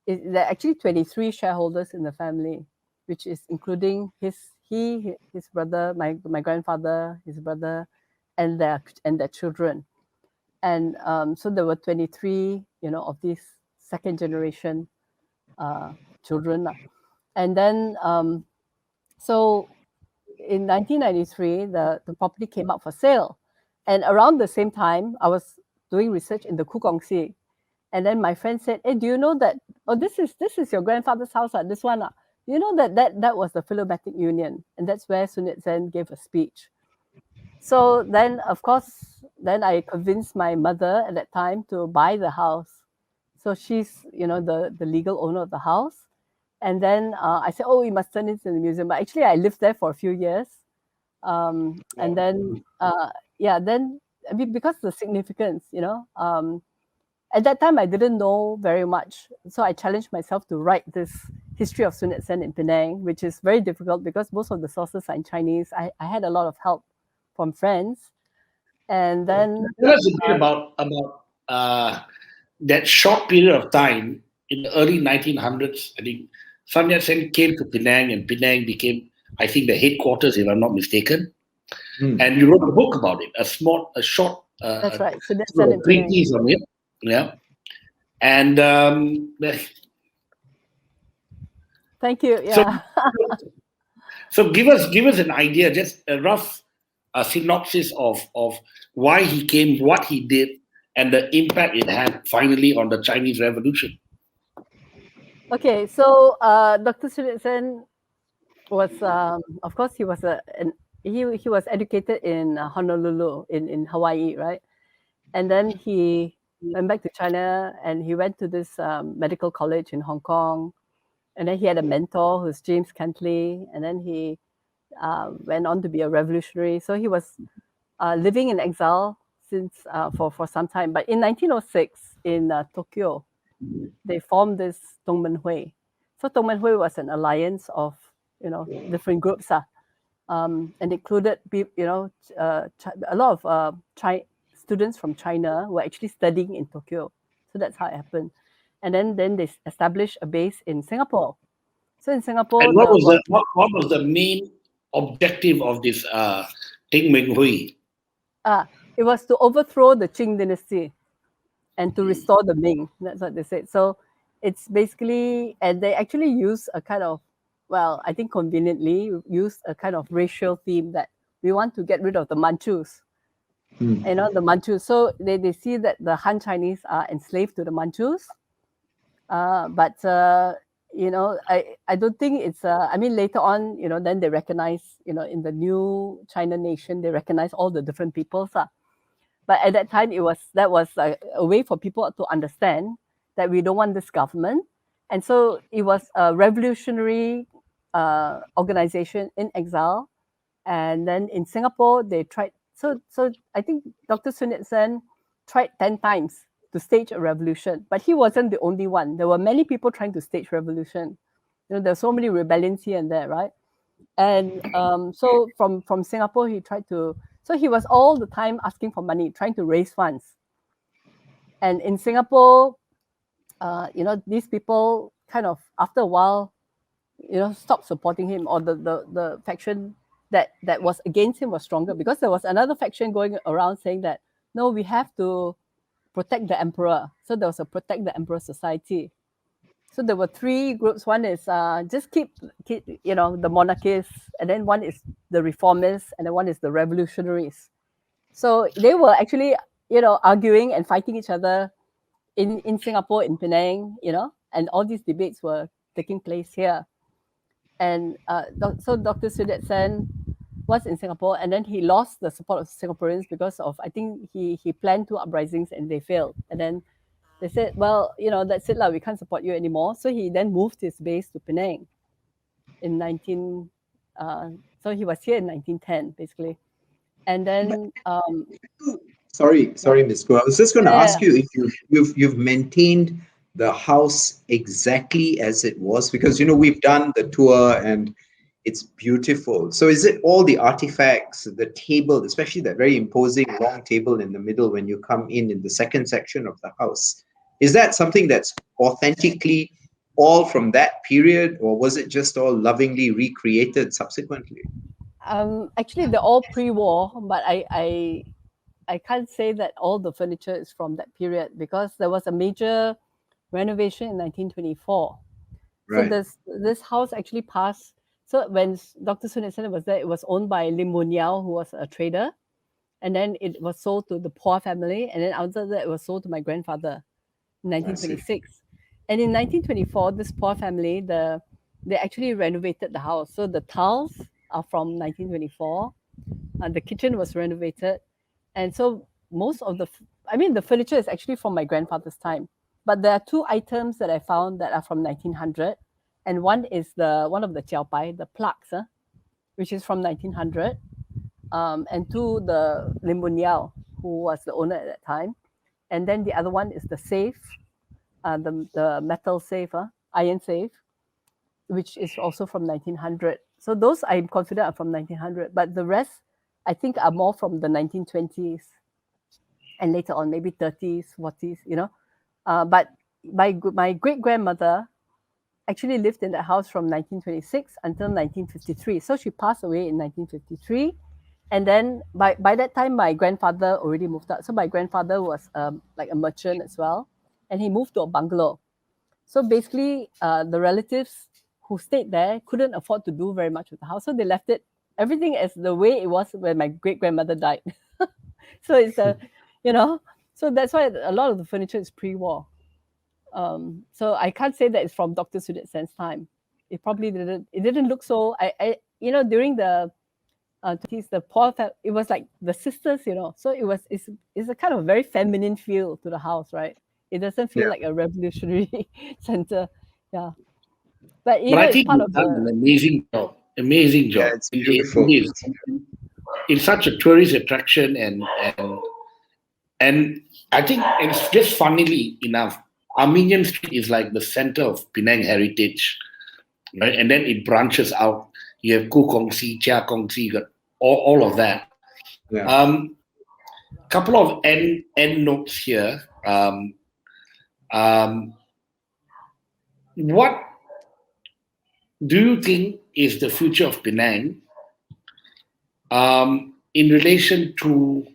there are actually 23 shareholders in the family, which is including his brother, my grandfather, his brother, and their children. And so there were 23, of these second generation children. And then, so in 1993, the property came up for sale. And around the same time, I was doing research in the Khoo. And then my friend said, "Hey, do you know that, this is your grandfather's house, this one. You know that was the Philomatic Union, and that's where Sun Yat-sen gave a speech." So then, of course, then I convinced my mother at that time to buy the house. So she's, the legal owner of the house. And then I said, oh, we must turn it into the museum. But actually, I lived there for a few years. And then, then, I mean, because of the significance, at that time, I didn't know very much. So I challenged myself to write this history of Sun Yat-sen in Penang, which is very difficult because most of the sources are in Chinese. I had a lot of help from friends. And then Tell us a bit about that short period of time in the early 1900s. I think Sun Yat-sen came to Penang, and Penang became, I think, the headquarters, if I'm not mistaken. And you wrote a book about it, a short, that's right. So that's sort of treatise on it. Yeah, and thank you. Yeah. So give us an idea, just a rough synopsis of why he came, what he did, and the impact it had finally on the Chinese Revolution. Okay, so Dr. Sun Yat-sen was, of course, he was he was educated in Honolulu in Hawaii, right? And then he went back to China, and he went to this medical college in Hong Kong. And then he had a mentor who's James Cantley, and then he went on to be a revolutionary. So he was living in exile since for some time. But in 1906 in Tokyo, they formed this Tongmenhui. So Tongmenhui was an alliance of different groups, and included a lot of students from China who were actually studying in Tokyo. So that's how it happened. And then they established a base in Singapore. So in Singapore, and what was the main objective of this Ting Meng Hui? It was to overthrow the Qing dynasty and to restore the Ming. That's what they said. So it's basically, and they actually use a kind of, well, I think conveniently used a kind of racial theme that we want to get rid of the Manchus. The Manchus. So they see that the Han Chinese are enslaved to the Manchus. But I don't think it's. I mean, later on, then they recognize, in the new China nation, they recognize all the different peoples. But at that time, that was a way for people to understand that we don't want this government, and so it was a revolutionary organization in exile. And then in Singapore, they tried. So I think Dr. Sun Yat-sen tried 10 times to stage a revolution, but he wasn't the only one. There were many people trying to stage revolution. There's so many rebellions here and there, right? And so from Singapore, he tried to. So he was all the time asking for money, trying to raise funds. And in Singapore, these people kind of, after a while, stopped supporting him, or the faction that was against him was stronger, because there was another faction going around saying that, no, we have to protect the emperor. So there was a Protect the Emperor Society. So there were three groups. One is just keep the monarchists, and then one is the reformists, and then one is the revolutionaries. So they were actually arguing and fighting each other in Singapore, in Penang, and all these debates were taking place here. And so Dr. Sun Yat-sen was in Singapore, and then he lost the support of Singaporeans because of, I think he planned 2 uprisings and they failed. And then they said, well, that's it, we can't support you anymore. So he then moved his base to Penang in so he was here in 1910, basically. And then sorry, Ms. Khoo. I was just going to ask you if you've maintained the house exactly as it was, because we've done the tour and it's beautiful. So is it all the artifacts, the table, especially that very imposing long table in the middle when you come in the second section of the house? Is that something that's authentically all from that period, or was it just all lovingly recreated subsequently? Actually, they're all pre-war, but I can't say that all the furniture is from that period, because there was a major renovation in 1924. Right. So this house actually passed. So when Dr. Sun Yat-sen was there, it was owned by Lim Mun Yao, who was a trader, and then it was sold to the Poor family, and then after that it was sold to my grandfather in 1926. And in 1924, this Poor family, they actually renovated the house. So the tiles are from 1924, The kitchen was renovated, and so most of the the furniture is actually from my grandfather's time. But there are two items that I found that are from 1900, and one is one of the jiao pai, the plaques, which is from 1900, and two, the Lim Bun Yao, who was the owner at that time, and then the other one is the safe, the metal safe, iron safe, which is also from 1900. So those I'm confident are from 1900, but the rest I think are more from the 1920s and later on maybe 30s, 40s. But my great grandmother actually lived in that house from 1926 until 1953. So she passed away in 1953. And then by that time, my grandfather already moved out. So my grandfather was like a merchant as well. And he moved to a bungalow. So basically, the relatives who stayed there couldn't afford to do very much with the house. So they left it, everything as the way it was when my great grandmother died. So it's so that's why a lot of the furniture is pre-war. So I can't say that it's from Dr. Sudhir Sen's time. It probably didn't. It didn't look so. During the 20s, it was like the sisters. So it's a kind of very feminine feel to the house, right? It doesn't feel like a revolutionary center. Yeah, but But I it's think part you've of done an the. amazing job. Amazing Yeah, job. it's It beautiful. is. It's such a tourist attraction, and I think it's just funnily enough, Armenian Street is like the center of Penang heritage, right? And then it branches out. You have Ku Kong Si, Chia Kong Si, got all of that. Yeah. Couple of end notes here. Um, what do you think is the future of Penang in relation to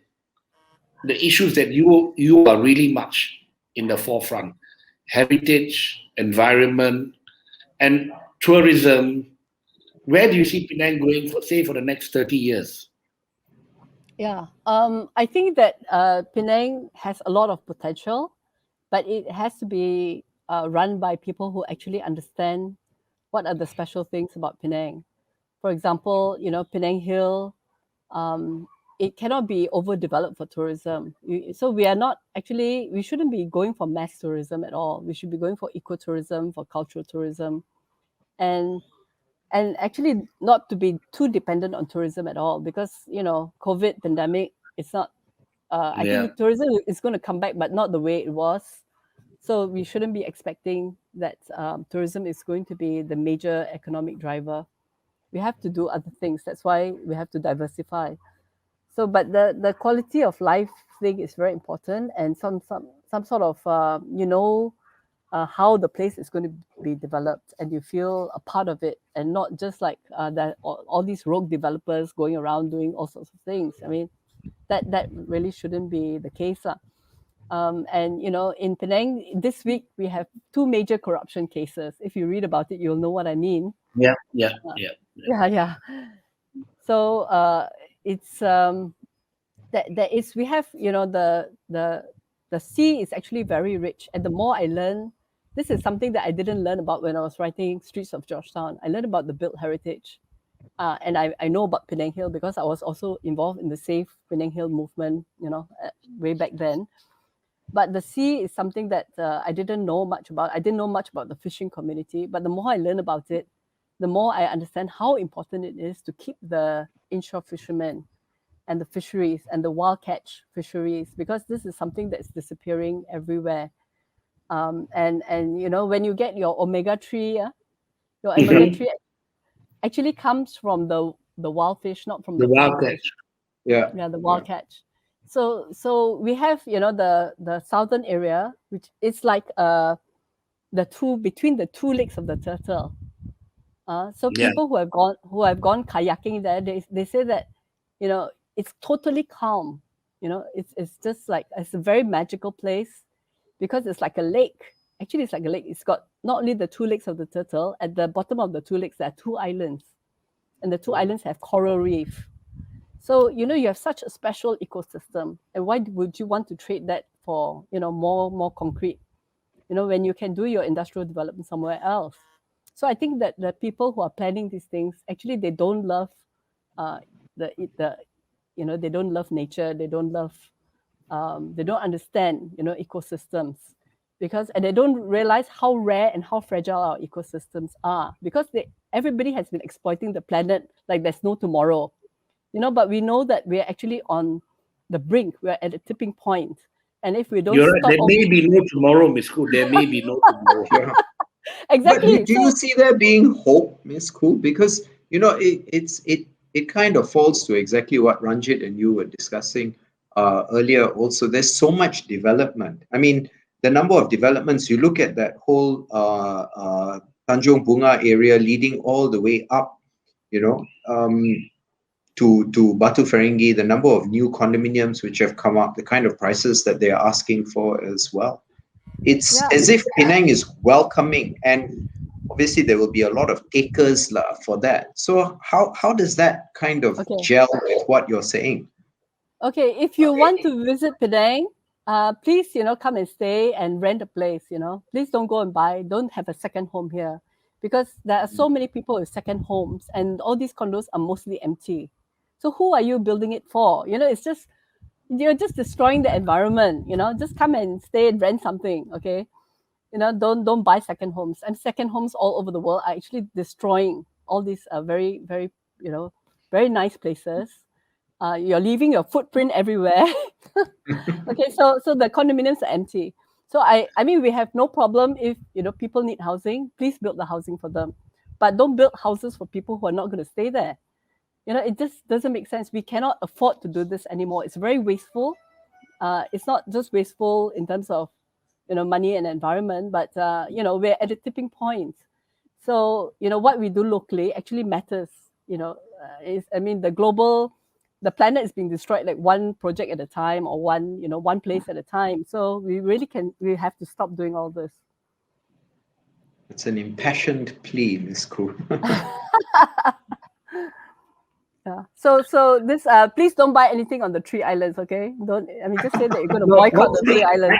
the issues that you are really much in the forefront: heritage, environment, and tourism? Where do you see Penang going for, say, for the next 30 years? Yeah, I think that Penang has a lot of potential, but it has to be run by people who actually understand what are the special things about Penang. For example, Penang Hill, it cannot be overdeveloped for tourism. So we shouldn't be going for mass tourism at all. We should be going for ecotourism, for cultural tourism, and actually not to be too dependent on tourism at all, because COVID pandemic, it's not. I Yeah. think tourism is going to come back, but not the way it was. So we shouldn't be expecting that tourism is going to be the major economic driver. We have to do other things. That's why we have to diversify. So, but the quality of life thing is very important, and some sort of how the place is going to be developed, and you feel a part of it, and not just like that all these rogue developers going around doing all sorts of things. I mean, that really shouldn't be the case. And in Penang this week we have two major corruption cases. If you read about it, you'll know what I mean. Yeah. Yeah. So it's that is we have the sea is actually very rich, and the more I learn, this is something that I didn't learn about when I was writing Streets of Georgetown. I learned about the built heritage, and I know about Penang Hill because I was also involved in the Safe Penang Hill movement, way back then. But the sea is something that I didn't know much about. I didn't know much about the fishing community, but the more I learn about it, the more I understand how important it is to keep the inshore fishermen and the fisheries and the wild catch fisheries, because this is something that's disappearing everywhere. And when you get your omega-3, your omega-3 actually comes from the wild fish, not from The the farm wild fish. catch. Yeah, the wild catch. So we have the southern area, which is like between the two legs of the turtle. So Yeah. people who have gone kayaking there, they say that it's totally calm. It's just like it's a very magical place, because it's like a lake. Actually, it's like a lake. It's got not only the two legs of the turtle. At the bottom of the two legs, there are two islands, and the two islands have coral reef. So you have such a special ecosystem, and why would you want to trade that for more concrete? When you can do your industrial development somewhere else. So I think that the people who are planning these things, actually they don't love they don't love nature, they don't understand, ecosystems, and they don't realize how rare and how fragile our ecosystems are, because everybody has been exploiting the planet like there's no tomorrow, but we know that we're actually on the brink, we're at a tipping point. And if we don't stop, there may be no tomorrow, Ms. Khoo. There may be no tomorrow. Exactly. But do you see there being hope, Ms. Khoo? Because it kind of falls to exactly what Ranjit and you were discussing earlier. Also, there's so much development. I mean, the number of developments. You look at that whole Tanjung Bunga area leading all the way up, to Batu Ferringhi, the number of new condominiums which have come up, the kind of prices that they are asking for as well. It's as if Penang is welcoming, and obviously there will be a lot of takers for that. So how does that kind of gel with what you're saying? Okay, if you want to visit Penang, please, come and stay and rent a place, Please don't go and buy, don't have a second home here, because there are so many people with second homes, and all these condos are mostly empty. So who are you building it for? It's just, you're just destroying the environment, just come and stay and rent something, okay? Don't buy second homes. And second homes all over the world are actually destroying all these very, very, very nice places. You're leaving your footprint everywhere. Okay, so the condominiums are empty. So I mean, we have no problem if, people need housing, please build the housing for them. But don't build houses for people who are not going to stay there. It just doesn't make sense. We cannot afford to do this anymore. It's very wasteful. It's not just wasteful in terms of, money and environment, but, we're at a tipping point. So, what we do locally actually matters, the planet is being destroyed like one project at a time, or one place at a time. So we have to stop doing all this. It's an impassioned plea, Ms. Khoo. Yeah. So this please don't buy anything on the 3 islands, okay? Just say that you're going to boycott the 3 islands.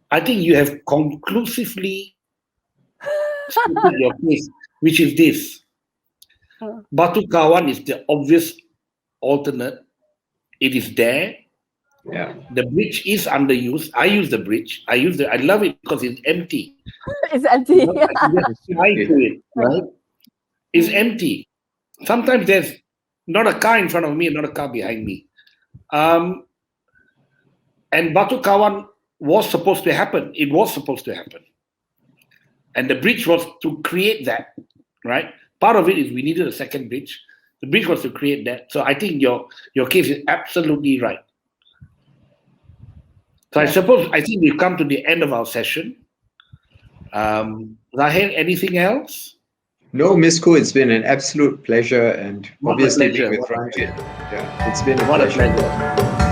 I think you have conclusively stated your case, which is this. Batu Kawan is the obvious alternate. It is there. Yeah. The bridge is underused. I use the bridge. I love it because it's empty. It's empty. I can just fly to it, right? It's empty. Sometimes there's not a car in front of me and not a car behind me. And Batu Kawan was supposed to happen. It was supposed to happen. And the bridge was to create that, right? Part of it is we needed a second bridge. The bridge was to create that. So I think your case is absolutely right. So I think we've come to the end of our session. Rahel, anything else? No, Ms. Khoo, it's been an absolute pleasure, and obviously being with Ranjit. Yeah, it's been a pleasure.